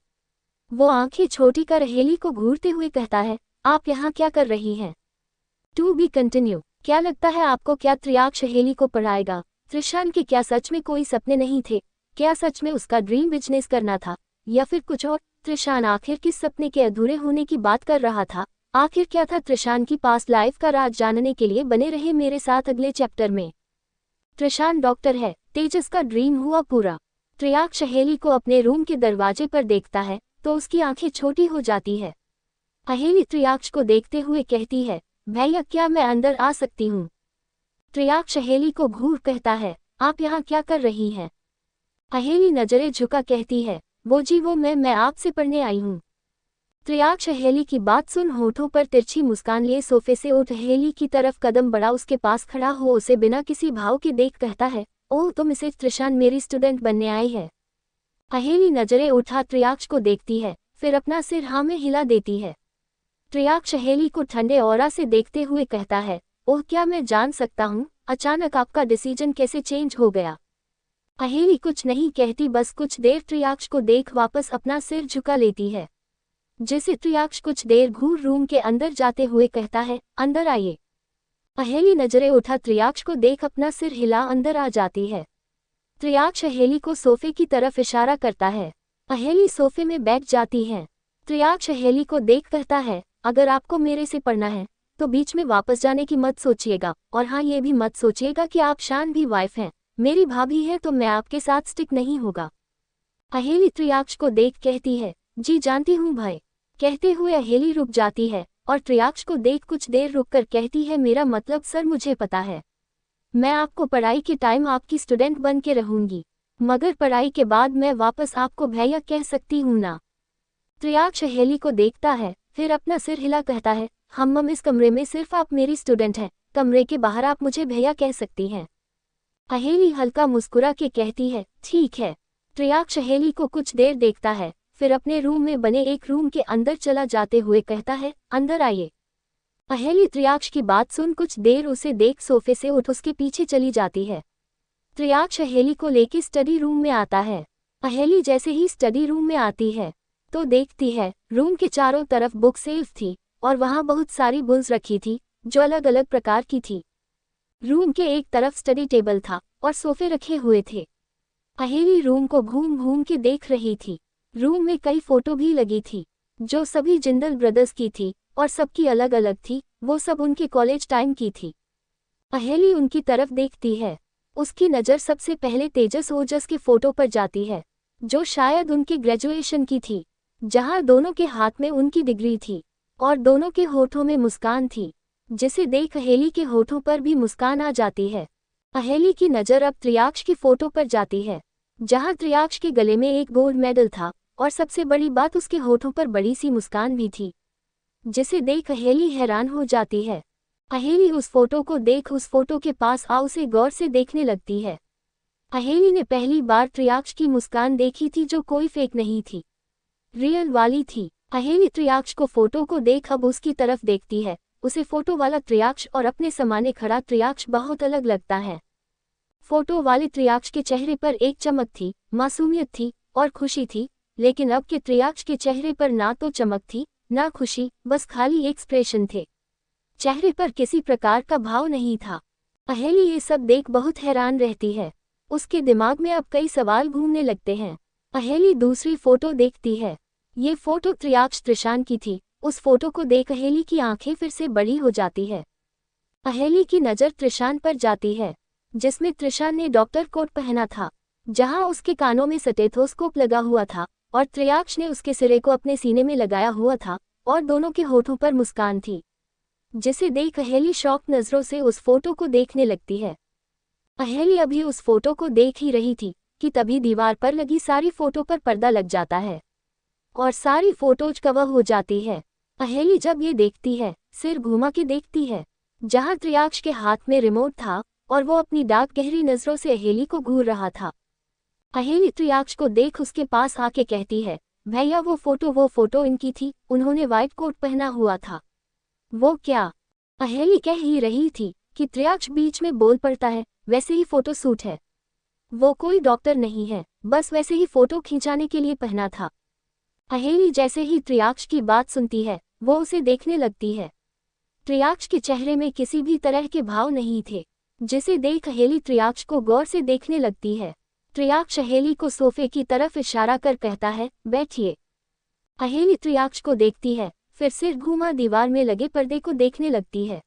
Speaker 1: वो आंखें छोटी कर अहेली को घूरते हुए कहता है, आप यहाँ क्या कर रही हैं? To be continue. क्या लगता है आपको, क्या त्रियाक्ष अहेली को पढ़ाएगा? त्रिशान के क्या सच में कोई सपने नहीं थे? क्या सच में उसका ड्रीम बिजनेस करना था, या फिर कुछ और? त्रिशान आखिर किस सपने के अधूरे होने की बात कर रहा था? आखिर क्या था त्रिशान की पास्ट लाइफ का राज जानने के लिए बने रहे मेरे साथ अगले चैप्टर में। त्रिशान डॉक्टर है, तेजस का ड्रीम हुआ पूरा। त्रियाक्ष अहेली को अपने रूम के दरवाजे पर देखता है तो उसकी आंखें छोटी हो जाती है। अहेली त्रियाक्ष को देखते हुए कहती है, भैया क्या मैं अंदर आ सकती हूँ? त्रियाक्ष अहेली को घूर कहता है, आप यहाँ क्या कर रही हैं? अहेली नजरें झुका कहती है, वो जी वो मैं आपसे पढ़ने आई हूँ। त्रियाक्ष अहेली की बात सुन होठों पर तिरछी मुस्कान लिए सोफे से उठ अहेली की तरफ कदम बढ़ा, उसके पास खड़ा हो उसे बिना किसी भाव के देख कहता है, ओह तुम इसे त्रिशान मेरी स्टूडेंट बनने आई है। अहेली नजरें उठा त्रियाक्ष को देखती है, फिर अपना सिर हाँ में हिला देती है। त्रियाक्ष अहेली को ठंडे औरा से देखते हुए कहता है, ओह क्या मैं जान सकता हूँ अचानक आपका डिसीजन कैसे चेंज हो गया? अहेली कुछ नहीं कहती, बस कुछ देर त्रियाक्ष को देख वापस अपना सिर झुका लेती है। जिसे त्रियाक्ष कुछ देर घूर रूम के अंदर जाते हुए कहता है, अंदर आइए। अहेली नजरें उठा त्रियाक्ष को देख अपना सिर हिला अंदर आ जाती है। त्रियाक्ष अहेली को सोफे की तरफ इशारा करता है। अहेली सोफे में बैठ जाती है। त्रियाक्ष अहेली को देख कहता है, अगर आपको मेरे से पढ़ना है तो बीच में वापस जाने की मत सोचिएगा, और हाँ ये भी मत सोचिएगा कि आप शान भी वाइफ हैं, मेरी भाभी है तो मैं आपके साथ स्टिक नहीं होगा। अहेली त्रियाक्ष को देख कहती है, जी जानती हूँ भाई। कहते हुए अहेली रुक जाती है और त्रियाक्ष को देख कुछ देर रुककर कहती है, मेरा मतलब सर मुझे पता है, मैं आपको पढ़ाई के टाइम आपकी स्टूडेंट बन के रहूंगी, मगर पढ़ाई के बाद मैं वापस आपको भैया कह सकती हूँ ना? त्रियाक्ष अहेली को देखता है, फिर अपना सिर हिला कहता है, हम इस कमरे में सिर्फ आप मेरी स्टूडेंट हैं, कमरे के बाहर आप मुझे भैया कह सकती हैं। अहेली हल्का मुस्कुरा के कहती है, ठीक है। त्रियाक्ष अहेली को कुछ देर देखता है, फिर अपने रूम में बने एक रूम के अंदर चला जाते हुए कहता है, अंदर आइए। अहेली त्रियाक्ष की बात सुन कुछ देर उसे देख सोफे से उठ उसके पीछे चली जाती है। त्रियाक्ष अहेली को लेकर स्टडी रूम में आता है। अहेली जैसे ही स्टडी रूम में आती है तो देखती है रूम के चारों तरफ बुक सेल्फ थी और वहां बहुत सारी बुक्स रखी थी जो अलग अलग प्रकार की थी। रूम के एक तरफ स्टडी टेबल था और सोफे रखे हुए थे। अहेली रूम को घूम घूम के देख रही थी। रूम में कई फोटो भी लगी थी जो सभी जिंदल ब्रदर्स की थी और सबकी अलग अलग थी, वो सब उनके कॉलेज टाइम की थी। अहेली उनकी तरफ देखती है। उसकी नज़र सबसे पहले तेजस ओजस के फोटो पर जाती है जो शायद उनके ग्रेजुएशन की थी, जहां दोनों के हाथ में उनकी डिग्री थी और दोनों के होठों में मुस्कान थी, जिसे देख अहेली के होठों पर भी मुस्कान आ जाती है। अहेली की नज़र अब त्रियाक्ष की फोटो पर जाती है जहां त्रियाक्ष के गले में एक गोल्ड मेडल था और सबसे बड़ी बात उसके होठों पर बड़ी सी मुस्कान भी थी, जिसे देख अहेली हैरान हो जाती है। अहेली उस फोटो को देख उस फोटो के पास आ उसे गौर से देखने लगती है। अहेली ने पहली बार त्रियाक्ष की मुस्कान देखी थी जो कोई फेक नहीं थी, रियल वाली थी। अहेली त्रियाक्ष को फोटो को देख अब उसकी तरफ देखती है। उसे फोटो वाला त्रियाक्ष और अपने समाने खड़ा त्रियाक्ष बहुत अलग लगता है। फोटो वाले त्रियाक्ष के चेहरे पर एक चमक थी, मासूमियत थी और खुशी थी, लेकिन अब के त्रियाक्ष के चेहरे पर ना तो चमक थी ना खुशी, बस खाली एक्सप्रेशन थे। चेहरे पर किसी प्रकार का भाव नहीं था। अहेली ये सब देख बहुत हैरान रहती है। उसके दिमाग में अब कई सवाल घूमने लगते हैं। अहेली दूसरी फोटो देखती है। ये फोटो त्रियाक्ष त्रिशान की थी। उस फोटो को देख अहेली की आंखें फिर से बड़ी हो जाती है। अहेली की नज़र त्रिशान पर जाती है जिसमें त्रिशान ने डॉक्टर कोट पहना था, जहां उसके कानों में स्टेथोस्कोप लगा हुआ था और त्रियाक्ष ने उसके सिरे को अपने सीने में लगाया हुआ था और दोनों के होठों पर मुस्कान थी, जिसे देख अहेली शौक नज़रों से उस फोटो को देखने लगती है। अहेली अभी उस फोटो को देख ही रही थी कि तभी दीवार पर लगी सारी फोटो पर पर्दा लग जाता है और सारी फोटोज कवर हो जाती है। अहेली जब ये देखती है सिर घुमा के देखती है जहां त्रियाक्ष के हाथ में रिमोट था और वो अपनी डार्क गहरी नज़रों से अहेली को घूर रहा था। अहेली त्रियाक्ष को देख उसके पास आके कहती है, भैया वो फोटो इनकी थी, उन्होंने व्हाइट कोट पहना हुआ था। वो क्या? अहेली कह ही रही थी कि त्रियाक्ष बीच में बोल पड़ता है, वैसे ही फोटो शूट है, वो कोई डॉक्टर नहीं है, बस वैसे ही फोटो खिंचाने के लिए पहना था। अहेली जैसे ही त्रियाक्ष की बात सुनती है वो उसे देखने लगती है। त्रियाक्ष के चेहरे में किसी भी तरह के भाव नहीं थे, जिसे देख अहेली त्रियाक्ष को गौर से देखने लगती है। त्रियाक्ष अहेली को सोफे की तरफ इशारा कर कहता है, बैठिए। अहेली त्रियाक्ष को देखती है, फिर सिर घुमा दीवार में लगे पर्दे को देखने लगती है।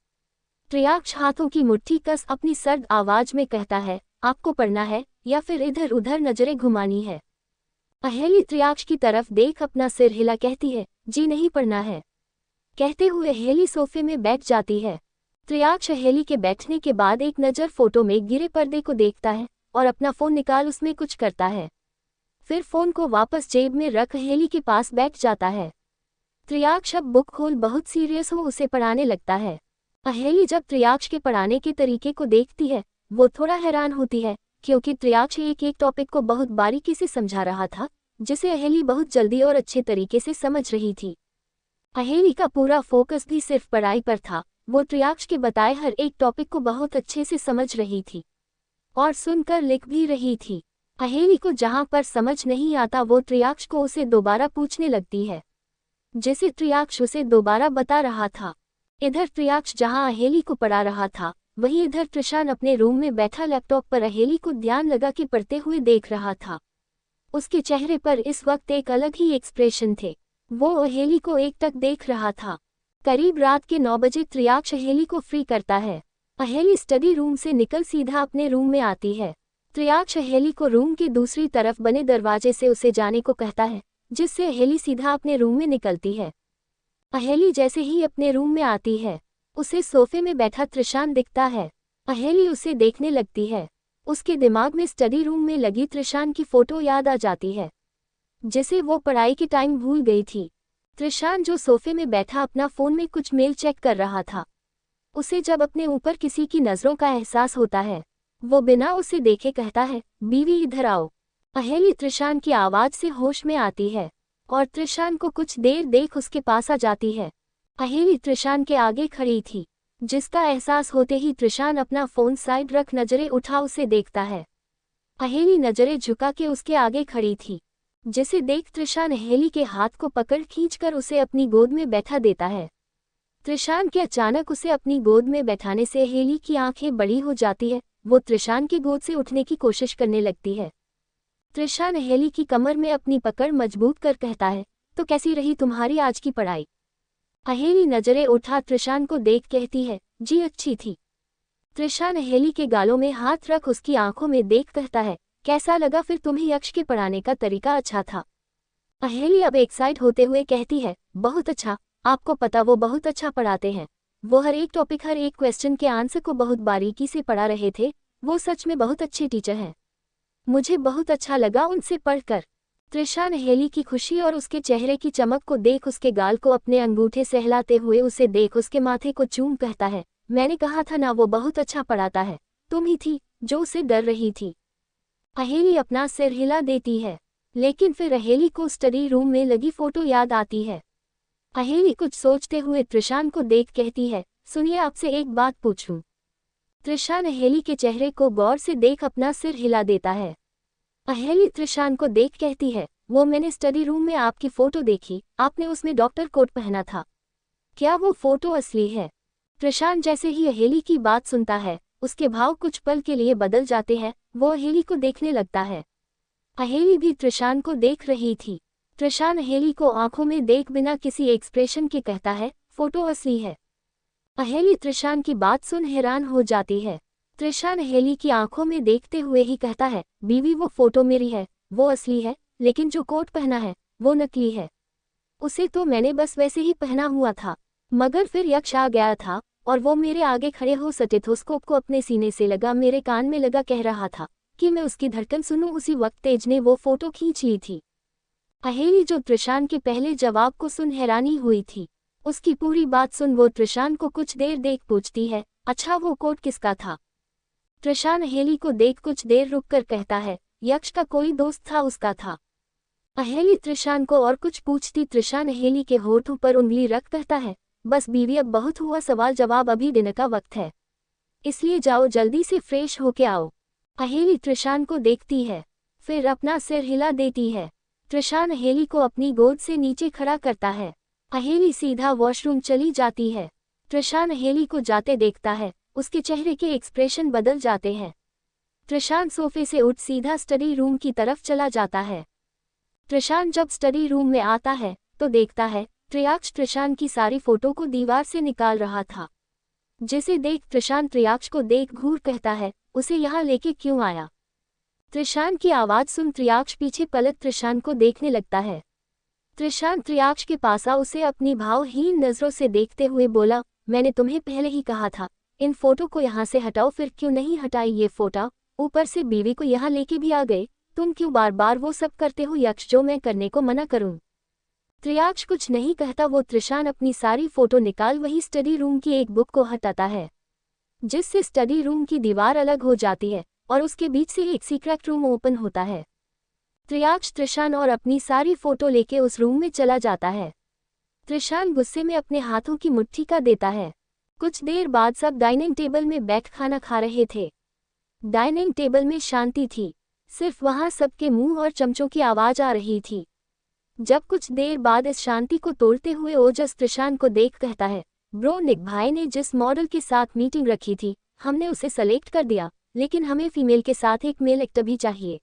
Speaker 1: त्रियाक्ष हाथों की मुट्ठी कस अपनी सर्द आवाज में कहता है, आपको पढ़ना है या फिर इधर उधर नजरें घुमानी है? अहेली त्रियाक्ष की तरफ देख अपना सिर हिला कहती है, जी नहीं पढ़ना है। कहते हुए अहेली सोफे में बैठ जाती है। त्रियाक्ष अहेली के बैठने के बाद एक नज़र फोटो में गिरे पर्दे को देखता है और अपना फ़ोन निकाल उसमें कुछ करता है। फिर फ़ोन को वापस जेब में रख अहेली के पास बैठ जाता है। त्रियाक्ष अब बुक खोल बहुत सीरियस हो उसे पढ़ाने लगता है। अहेली जब त्रियाक्ष के पढ़ाने के तरीके को देखती है वो थोड़ा हैरान होती है, क्योंकि त्रियाक्ष एक एक टॉपिक को बहुत बारीकी से समझा रहा था, जिसे अहेली बहुत जल्दी और अच्छे तरीके से समझ रही थी। अहेली का पूरा फोकस भी सिर्फ पढ़ाई पर था। वो त्रियाक्ष के बताए हर एक टॉपिक को बहुत अच्छे से समझ रही थी और सुनकर लिख भी रही थी। अहेली को जहां पर समझ नहीं आता वो त्रियाक्ष को उसे दोबारा पूछने लगती है, जिसे त्रियाक्ष उसे दोबारा बता रहा था। इधर त्रियाक्ष जहां अहेली को पढ़ा रहा था, वहीं इधर त्रिशान अपने रूम में बैठा लैपटॉप पर अहेली को ध्यान लगा के पढ़ते हुए देख रहा था। उसके चेहरे पर इस वक्त एक अलग ही एक्सप्रेशन थे। वो अहेली को एकटक देख रहा था। करीब रात के 9 बजे त्रियाक्ष अहेली को फ्री करता है। अहेली स्टडी रूम से निकल सीधा अपने रूम में आती है। त्रियाक्ष अहेली को रूम के दूसरी तरफ बने दरवाजे से उसे जाने को कहता है, जिससे अहेली सीधा अपने रूम में निकलती है। अहेली जैसे ही अपने रूम में आती है उसे सोफे में बैठा त्रिशान दिखता है। अहेली उसे देखने लगती है। उसके दिमाग में स्टडी रूम में लगी त्रिशान की फोटो याद आ जाती है, जिसे वो पढ़ाई के टाइम भूल गई थी। त्रिशान जो सोफे में बैठा अपना फ़ोन में कुछ मेल चेक कर रहा था। उसे जब अपने ऊपर किसी की नज़रों का एहसास होता है वो बिना उसे देखे कहता है, बीवी इधर आओ। अहेली त्रिशान की आवाज से होश में आती है और त्रिशान को कुछ देर देख उसके पास आ जाती है। अहेली त्रिशान के आगे खड़ी थी, जिसका एहसास होते ही त्रिशान अपना फोन साइड रख नजरें उठा उसे देखता है। अहेली नजरें झुका के उसके आगे खड़ी थी, जिसे देख त्रिशान अहेली के हाथ को पकड़ खींचकर उसे अपनी गोद में बैठा देता है। त्रिशान के अचानक उसे अपनी गोद में बैठाने से अहेली की आंखें बड़ी हो जाती है। वो त्रिशान की गोद से उठने की कोशिश करने लगती है। त्रिशान अहेली की कमर में अपनी पकड़ मजबूत कर कहता है, तो कैसी रही तुम्हारी आज की पढ़ाई? अहेली नजरें उठा त्रिशान को देख कहती है, जी अच्छी थी। त्रिशान अहेली के गालों में हाथ रख उसकी आंखों में देख कहता है, कैसा लगा फिर तुम्हें यक्ष के पढ़ाने का तरीका अच्छा था? अहेली अब एक्साइट होते हुए कहती है, बहुत अच्छा, आपको पता वो बहुत अच्छा पढ़ाते हैं। वो हर एक टॉपिक हर एक क्वेश्चन के आंसर को बहुत बारीकी से पढ़ा रहे थे। वो सच में बहुत अच्छे टीचर हैं। मुझे बहुत अच्छा लगा उनसे पढ़कर। त्रिशान अहेली की खुशी और उसके चेहरे की चमक को देख उसके गाल को अपने अंगूठे से हिलाते हुए उसे देख उसके माथे को चूम कहता है, मैंने कहा था ना वो बहुत अच्छा पढ़ाता है, तुम ही थी जो उसे डर रही थी। अहेली अपना सिर हिला देती है, लेकिन फिर अहेली को स्टडी रूम में लगी फोटो याद आती है। अहेली कुछ सोचते हुए त्रिशान को देख कहती है, सुनिए आपसे एक बात पूछूं? त्रिशान अहेली के चेहरे को गौर से देख अपना सिर हिला देता है। अहेली त्रिशान को देख कहती है, वो मैंने स्टडी रूम में आपकी फोटो देखी, आपने उसमें डॉक्टर कोट पहना था। क्या वो फोटो असली है? त्रिशान जैसे ही अहेली की बात सुनता है, उसके भाव कुछ पल के लिए बदल जाते हैं। वो अहेली को देखने लगता है। अहेली भी त्रिशान को देख रही थी। त्रिशान अहेली को आंखों में देख बिना किसी एक्सप्रेशन के कहता है, फोटो असली है। अहेली त्रिशान की बात सुन हैरान हो जाती है। त्रिशान अहेली की आंखों में देखते हुए ही कहता है, बीवी वो फोटो मेरी है, वो असली है, लेकिन जो कोट पहना है वो नकली है। उसे तो मैंने बस वैसे ही पहना हुआ था, मगर फिर यक्ष आ गया था और वो मेरे आगे खड़े हो स्टेथोस्कोप को अपने सीने से लगा मेरे कान में लगा कह रहा था कि मैं उसकी धड़कन सुनूं। उसी वक्त तेज ने वो फोटो खींच ली थी। अहेली जो त्रिशान के पहले जवाब को सुन हैरानी हुई थी, उसकी पूरी बात सुन वो त्रिशान को कुछ देर देख पूछती है, अच्छा वो कोट किसका था? त्रिशान अहेली को देख कुछ देर रुककर कहता है, यक्ष का कोई दोस्त था उसका था। अहेली त्रिशान को और कुछ पूछती त्रिशान अहेली के होठों पर उंगली रख कहता है, बस बीवी अब बहुत हुआ सवाल जवाब, अभी डिनर का वक्त है, इसलिए जाओ जल्दी से फ्रेश होके आओ। अहेली त्रिशान को देखती है, फिर अपना सिर हिला देती है। त्रिशान अहेली को अपनी गोद से नीचे खड़ा करता है। अहेली सीधा वॉशरूम चली जाती है। त्रिशान अहेली को जाते देखता है, उसके चेहरे के एक्सप्रेशन बदल जाते हैं। त्रिशान सोफे से उठ सीधा स्टडी रूम की तरफ चला जाता है। त्रिशान जब स्टडी रूम में आता है तो देखता है त्रियाक्ष त्रिशान की सारी फोटो को दीवार से निकाल रहा था, जिसे देख त्रिशान त्रियाक्ष को देख घूर कहता है, उसे यहाँ लेके क्यों आया? त्रिशान की आवाज सुन त्रियाक्ष पीछे पलट त्रिशान को देखने लगता है। त्रिशान त्रियाक्ष के पास आ उसे अपनी भावहीन नजरों से देखते हुए बोला, मैंने तुम्हें पहले ही कहा था इन फोटो को यहाँ से हटाओ, फिर क्यों नहीं हटाई ये फोटो? ऊपर से बीवी को यहाँ लेके भी आ गए, तुम क्यों बार बार वो सब करते हो यक्ष जो मैं करने को मना करूं? त्रियाक्ष कुछ नहीं कहता। वो त्रिशान अपनी सारी फोटो निकाल वही स्टडी रूम की एक बुक को हटाता है, जिससे स्टडी रूम की दीवार अलग हो जाती है और उसके बीच से एक सीक्रेट रूम ओपन होता है। त्रियाक्ष त्रिशान और अपनी सारी फोटो लेके उस रूम में चला जाता है। त्रिशान गुस्से में अपने हाथों की मुट्ठी का देता है। कुछ देर बाद सब डाइनिंग टेबल में बैठ खाना खा रहे थे। डाइनिंग टेबल में शांति थी, सिर्फ वहां सबके मुंह और चमचों की आवाज आ रही थी। जब कुछ देर बाद इस शांति को तोड़ते हुए ओजस त्रिशान को देख कहता है, ब्रो निक भाई ने जिस मॉडल के साथ मीटिंग रखी थी हमने उसे सेलेक्ट कर दिया, लेकिन हमें फीमेल के साथ एक मेल एक्टर भी चाहिए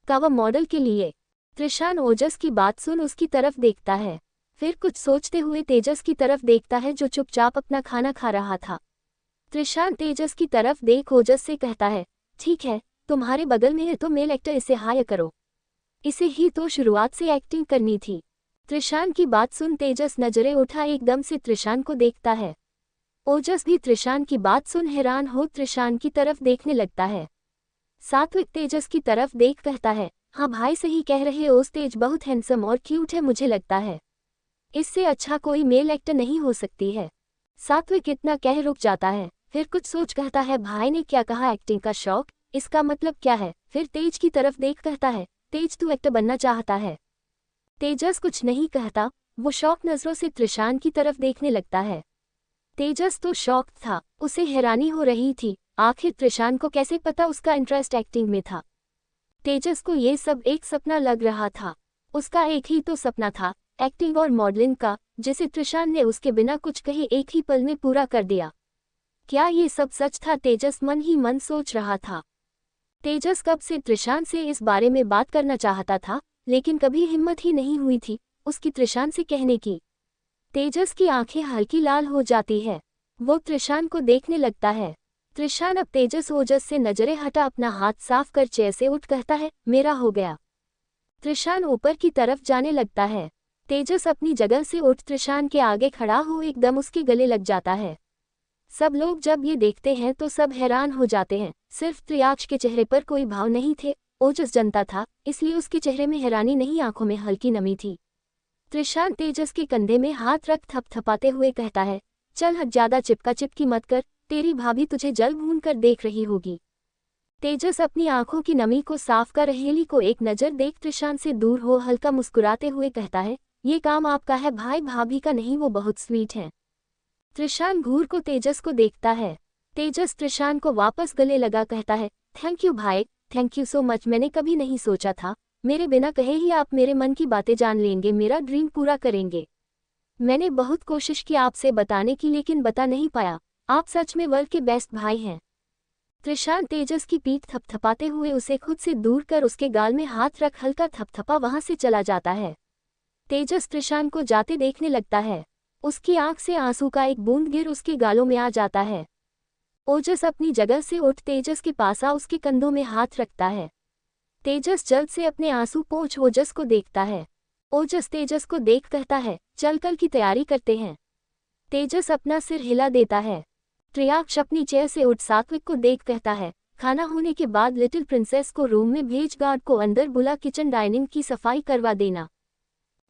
Speaker 1: कवर मॉडल के लिए। त्रिशान ओजस की बात सुन उसकी तरफ देखता है, फिर कुछ सोचते हुए तेजस की तरफ देखता है जो चुपचाप अपना खाना खा रहा था। त्रिशान तेजस की तरफ देख ओजस से कहता है, ठीक है तुम्हारे बगल में है तो मेल एक्टर इसे हायर करो, इसे ही तो शुरुआत से एक्टिंग करनी थी। त्रिशान की बात सुन तेजस नजरें उठा एकदम से त्रिशान को देखता है। ओजस भी त्रिशान की बात सुन हैरान हो त्रिशान की तरफ देखने लगता है। सात्विक तेजस की तरफ देख कहता है, हाँ भाई सही कह रहे हो, तेज बहुत हैंडसम और क्यूट है, मुझे लगता है इससे अच्छा कोई मेल एक्टर नहीं हो सकती है। सात्विक इतना कह रुक जाता है, फिर कुछ सोच कहता है, भाई ने क्या कहा एक्टिंग का शौक, इसका मतलब क्या है? फिर तेज की तरफ देख कहता है, तेज तू एक्टर बनना चाहता है? तेजस कुछ नहीं कहता, वो शौक नजरों से त्रिशान की तरफ देखने लगता है। तेजस तो शौक था, उसे हैरानी हो रही थी, आखिर त्रिशान को कैसे पता उसका इंटरेस्ट एक्टिंग में था। तेजस को ये सब एक सपना लग रहा था। उसका एक ही तो सपना था, एक्टिंग और मॉडलिंग का, जिसे त्रिशान ने उसके बिना कुछ कहे एक ही पल में पूरा कर दिया। क्या ये सब सच था? तेजस मन ही मन सोच रहा था। तेजस कब से त्रिशान से इस बारे में बात करना चाहता था, लेकिन कभी हिम्मत ही नहीं हुई थी उसकी त्रिशान से कहने की। तेजस की आंखें हल्की लाल हो जाती है। वो त्रिशान को देखने लगता है। त्रिशान अब तेजस ओजस से नजरें हटा अपना हाथ साफ कर चेयर से उठ कहता है, मेरा हो गया। त्रिशान ऊपर की तरफ जाने लगता है। तेजस अपनी जगह से उठ त्रिशान के आगे खड़ा हो एकदम उसके गले लग जाता है। सब लोग जब ये देखते हैं तो सब हैरान हो जाते हैं। सिर्फ त्रियाक्ष के चेहरे पर कोई भाव नहीं थे। ओजस जनता था, इसलिए उसके चेहरे में हैरानी नहीं, आंखों में हल्की नमी थी। त्रिशान तेजस के कंधे में हाथ रख थपथपाते हुए कहता है, चल हट, ज्यादा चिपका चिपकी मत कर, तेरी भाभी तुझे जल भून कर देख रही होगी। तेजस अपनी आंखों की नमी को साफ कर अहेली को एक नजर देख त्रिशान से दूर हो हल्का मुस्कुराते हुए कहता है, ये काम आपका है भाई, भाभी का नहीं, वो बहुत स्वीट है। त्रिशान घूर को तेजस को देखता है। तेजस त्रिशान को वापस गले लगा कहता है, थैंक यू भाई, थैंक यू सो मच। मैंने कभी नहीं सोचा था मेरे बिना कहे ही आप मेरे मन की बातें जान लेंगे, मेरा ड्रीम पूरा करेंगे। मैंने बहुत कोशिश की आपसे बताने की, लेकिन बता नहीं पाया। आप सच में वर्ल्ड के बेस्ट भाई हैं। त्रिशान तेजस की पीठ थपथपाते हुए उसे खुद से दूर कर उसके गाल में हाथ रख हल्का थपथपा वहां से चला जाता है। तेजस त्रिशान को जाते देखने लगता है। उसकी आंख से आंसू का एक बूंद गिर उसके गालों में आ जाता है। ओजस अपनी जगह से उठ तेजस के पास आ उसके कंधों में हाथ रखता है। तेजस जल्द से अपने आंसू पोंछ ओजस को देखता है। ओजस तेजस को देख कहता है, चल कल की तैयारी करते हैं। तेजस अपना सिर हिला देता है। त्रियाक्ष अपनी चेयर से उठ सात्विक को देख कहता है, खाना होने के बाद लिटिल प्रिंसेस को रूम में भेज, गार्ड को अंदर बुला, किचन डाइनिंग की सफाई करवा देना।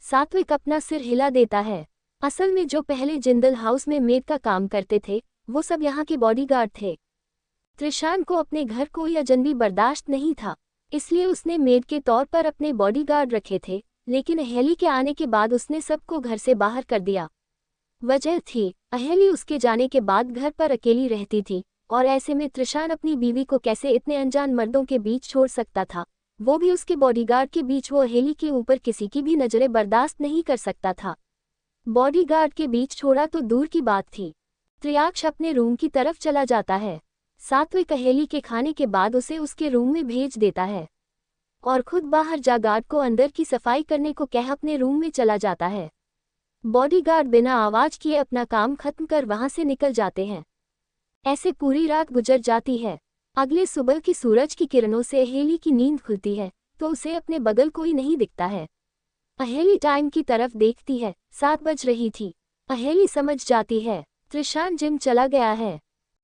Speaker 1: सात्विक अपना सिर हिला देता है। असल में जो पहले जिंदल हाउस में मेड का काम करते थे वो सब यहाँ के बॉडीगार्ड थे। त्रिशान को अपने घर कोई अजनबी बर्दाश्त नहीं था, इसलिए उसने मेड के तौर पर अपने बॉडीगार्ड रखे थे, लेकिन अहेली के आने के बाद उसने सबको घर से बाहर कर दिया। वजह थी, अहेली उसके जाने के बाद घर पर अकेली रहती थी, और ऐसे में त्रिशान अपनी बीवी को कैसे इतने अनजान मर्दों के बीच छोड़ सकता था, वो भी उसके बॉडीगार्ड के बीच। वो अहेली के ऊपर किसी की भी नजरें बर्दाश्त नहीं कर सकता था। बॉडीगार्ड के बीच छोड़ा तो दूर की बात थी। त्रियाक्ष अपने रूम की तरफ चला जाता है। सात्विक अहेली के खाने के बाद उसे उसके रूम में भेज देता है और खुद बाहर जा गार्ड को अंदर की सफाई करने को कह अपने रूम में चला जाता है। बॉडीगार्ड बिना आवाज किए अपना काम खत्म कर वहां से निकल जाते हैं। ऐसे पूरी रात गुजर जाती है। अगले सुबह की सूरज की किरणों से अहेली की नींद खुलती है तो उसे अपने बगल कोई नहीं दिखता है। अहेली टाइम की तरफ देखती है, 7 बज रही थी। अहेली समझ जाती है त्रिशान जिम चला गया है।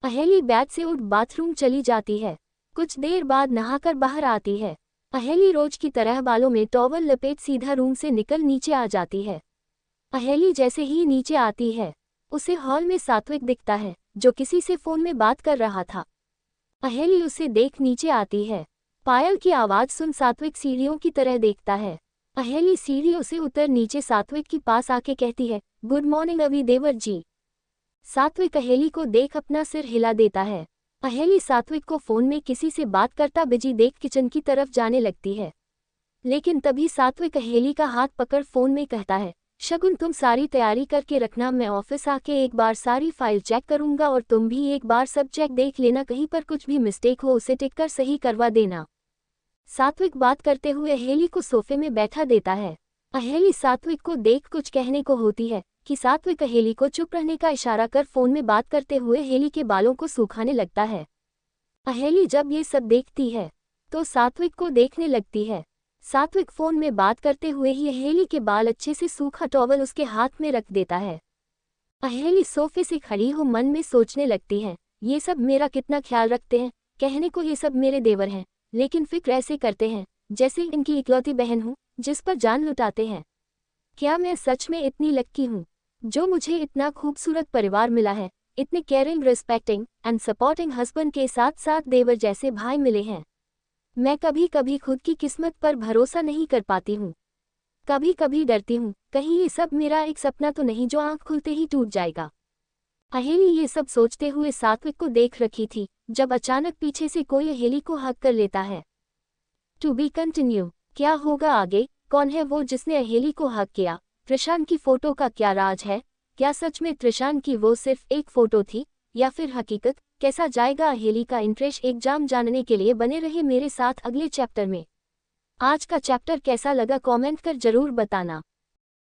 Speaker 1: अहेली बेड से उठ बाथरूम चली जाती है। कुछ देर बाद नहाकर बाहर आती है। अहेली रोज की तरह बालों में टॉवल लपेट सीधा रूम से निकल नीचे आ जाती है। अहेली जैसे ही नीचे आती है उसे हॉल में सात्विक दिखता है जो किसी से फोन में बात कर रहा था। अहेली उसे देख नीचे आती है। पायल की आवाज सुन सात्विक सीढ़ियों की तरह देखता है। अहेली सीढ़ियों से उतर नीचे सात्विक के पास आके कहती है, गुड मॉर्निंग अभी देवर जी। सात्विक अहेली को देख अपना सिर हिला देता है। अहेली सात्विक को फोन में किसी से बात करता बिजी देख किचन की तरफ जाने लगती है, लेकिन तभी सात्विक अहेली का हाथ पकड़ फोन में कहता है, शगुन तुम सारी तैयारी करके रखना, मैं ऑफिस आके एक बार सारी फाइल चेक करूंगा और तुम भी एक बार सब चेक देख लेना, कहीं पर कुछ भी मिस्टेक हो उसे टिक कर सही करवा देना। सात्विक बात करते हुए अहेली को सोफे में बैठा देता है। अहेली सात्विक को देख कुछ कहने को होती है कि सात्विक अहेली को चुप रहने का इशारा कर फोन में बात करते हुए अहेली के बालों को सुखाने लगता है। अहेली जब ये सब देखती है तो सात्विक को देखने लगती है। सात्विक फोन में बात करते हुए ही अहेली के बाल अच्छे से सूखा टॉवल उसके हाथ में रख देता है। अहेली सोफे से खड़ी हो मन में सोचने लगती है, ये सब मेरा कितना ख्याल रखते हैं, कहने को ये सब मेरे देवर हैं, लेकिन फिक्र ऐसे करते हैं जैसे इनकी इकलौती बहन हूँ जिस पर जान लुटाते हैं। क्या मैं सच में इतनी लक्की हूँ जो मुझे इतना खूबसूरत परिवार मिला है, इतने caring, respecting and supporting husband के साथ साथ देवर जैसे भाई मिले हैं। मैं कभी कभी खुद की किस्मत पर भरोसा नहीं कर पाती हूँ। कभी कभी डरती हूँ, कहीं ये सब मेरा एक सपना तो नहीं जो आंख खुलते ही टूट जाएगा। अहेली ये सब सोचते हुए सात्विक को देख रखी थी, जब अचानक पीछे से कोई अहेली को हक कर लेता है। To be continue. क्या होगा आगे? कौन है वो जिसने अहेली को हक किया? त्रिशान की फोटो का क्या राज है? क्या सच में त्रिशान की वो सिर्फ एक फोटो थी, या फिर हकीकत? कैसा जाएगा अहेली का इंट्रेस्ट एग्जाम जानने के लिए बने रहे मेरे साथ अगले चैप्टर में। आज का चैप्टर कैसा लगा कमेंट कर जरूर बताना।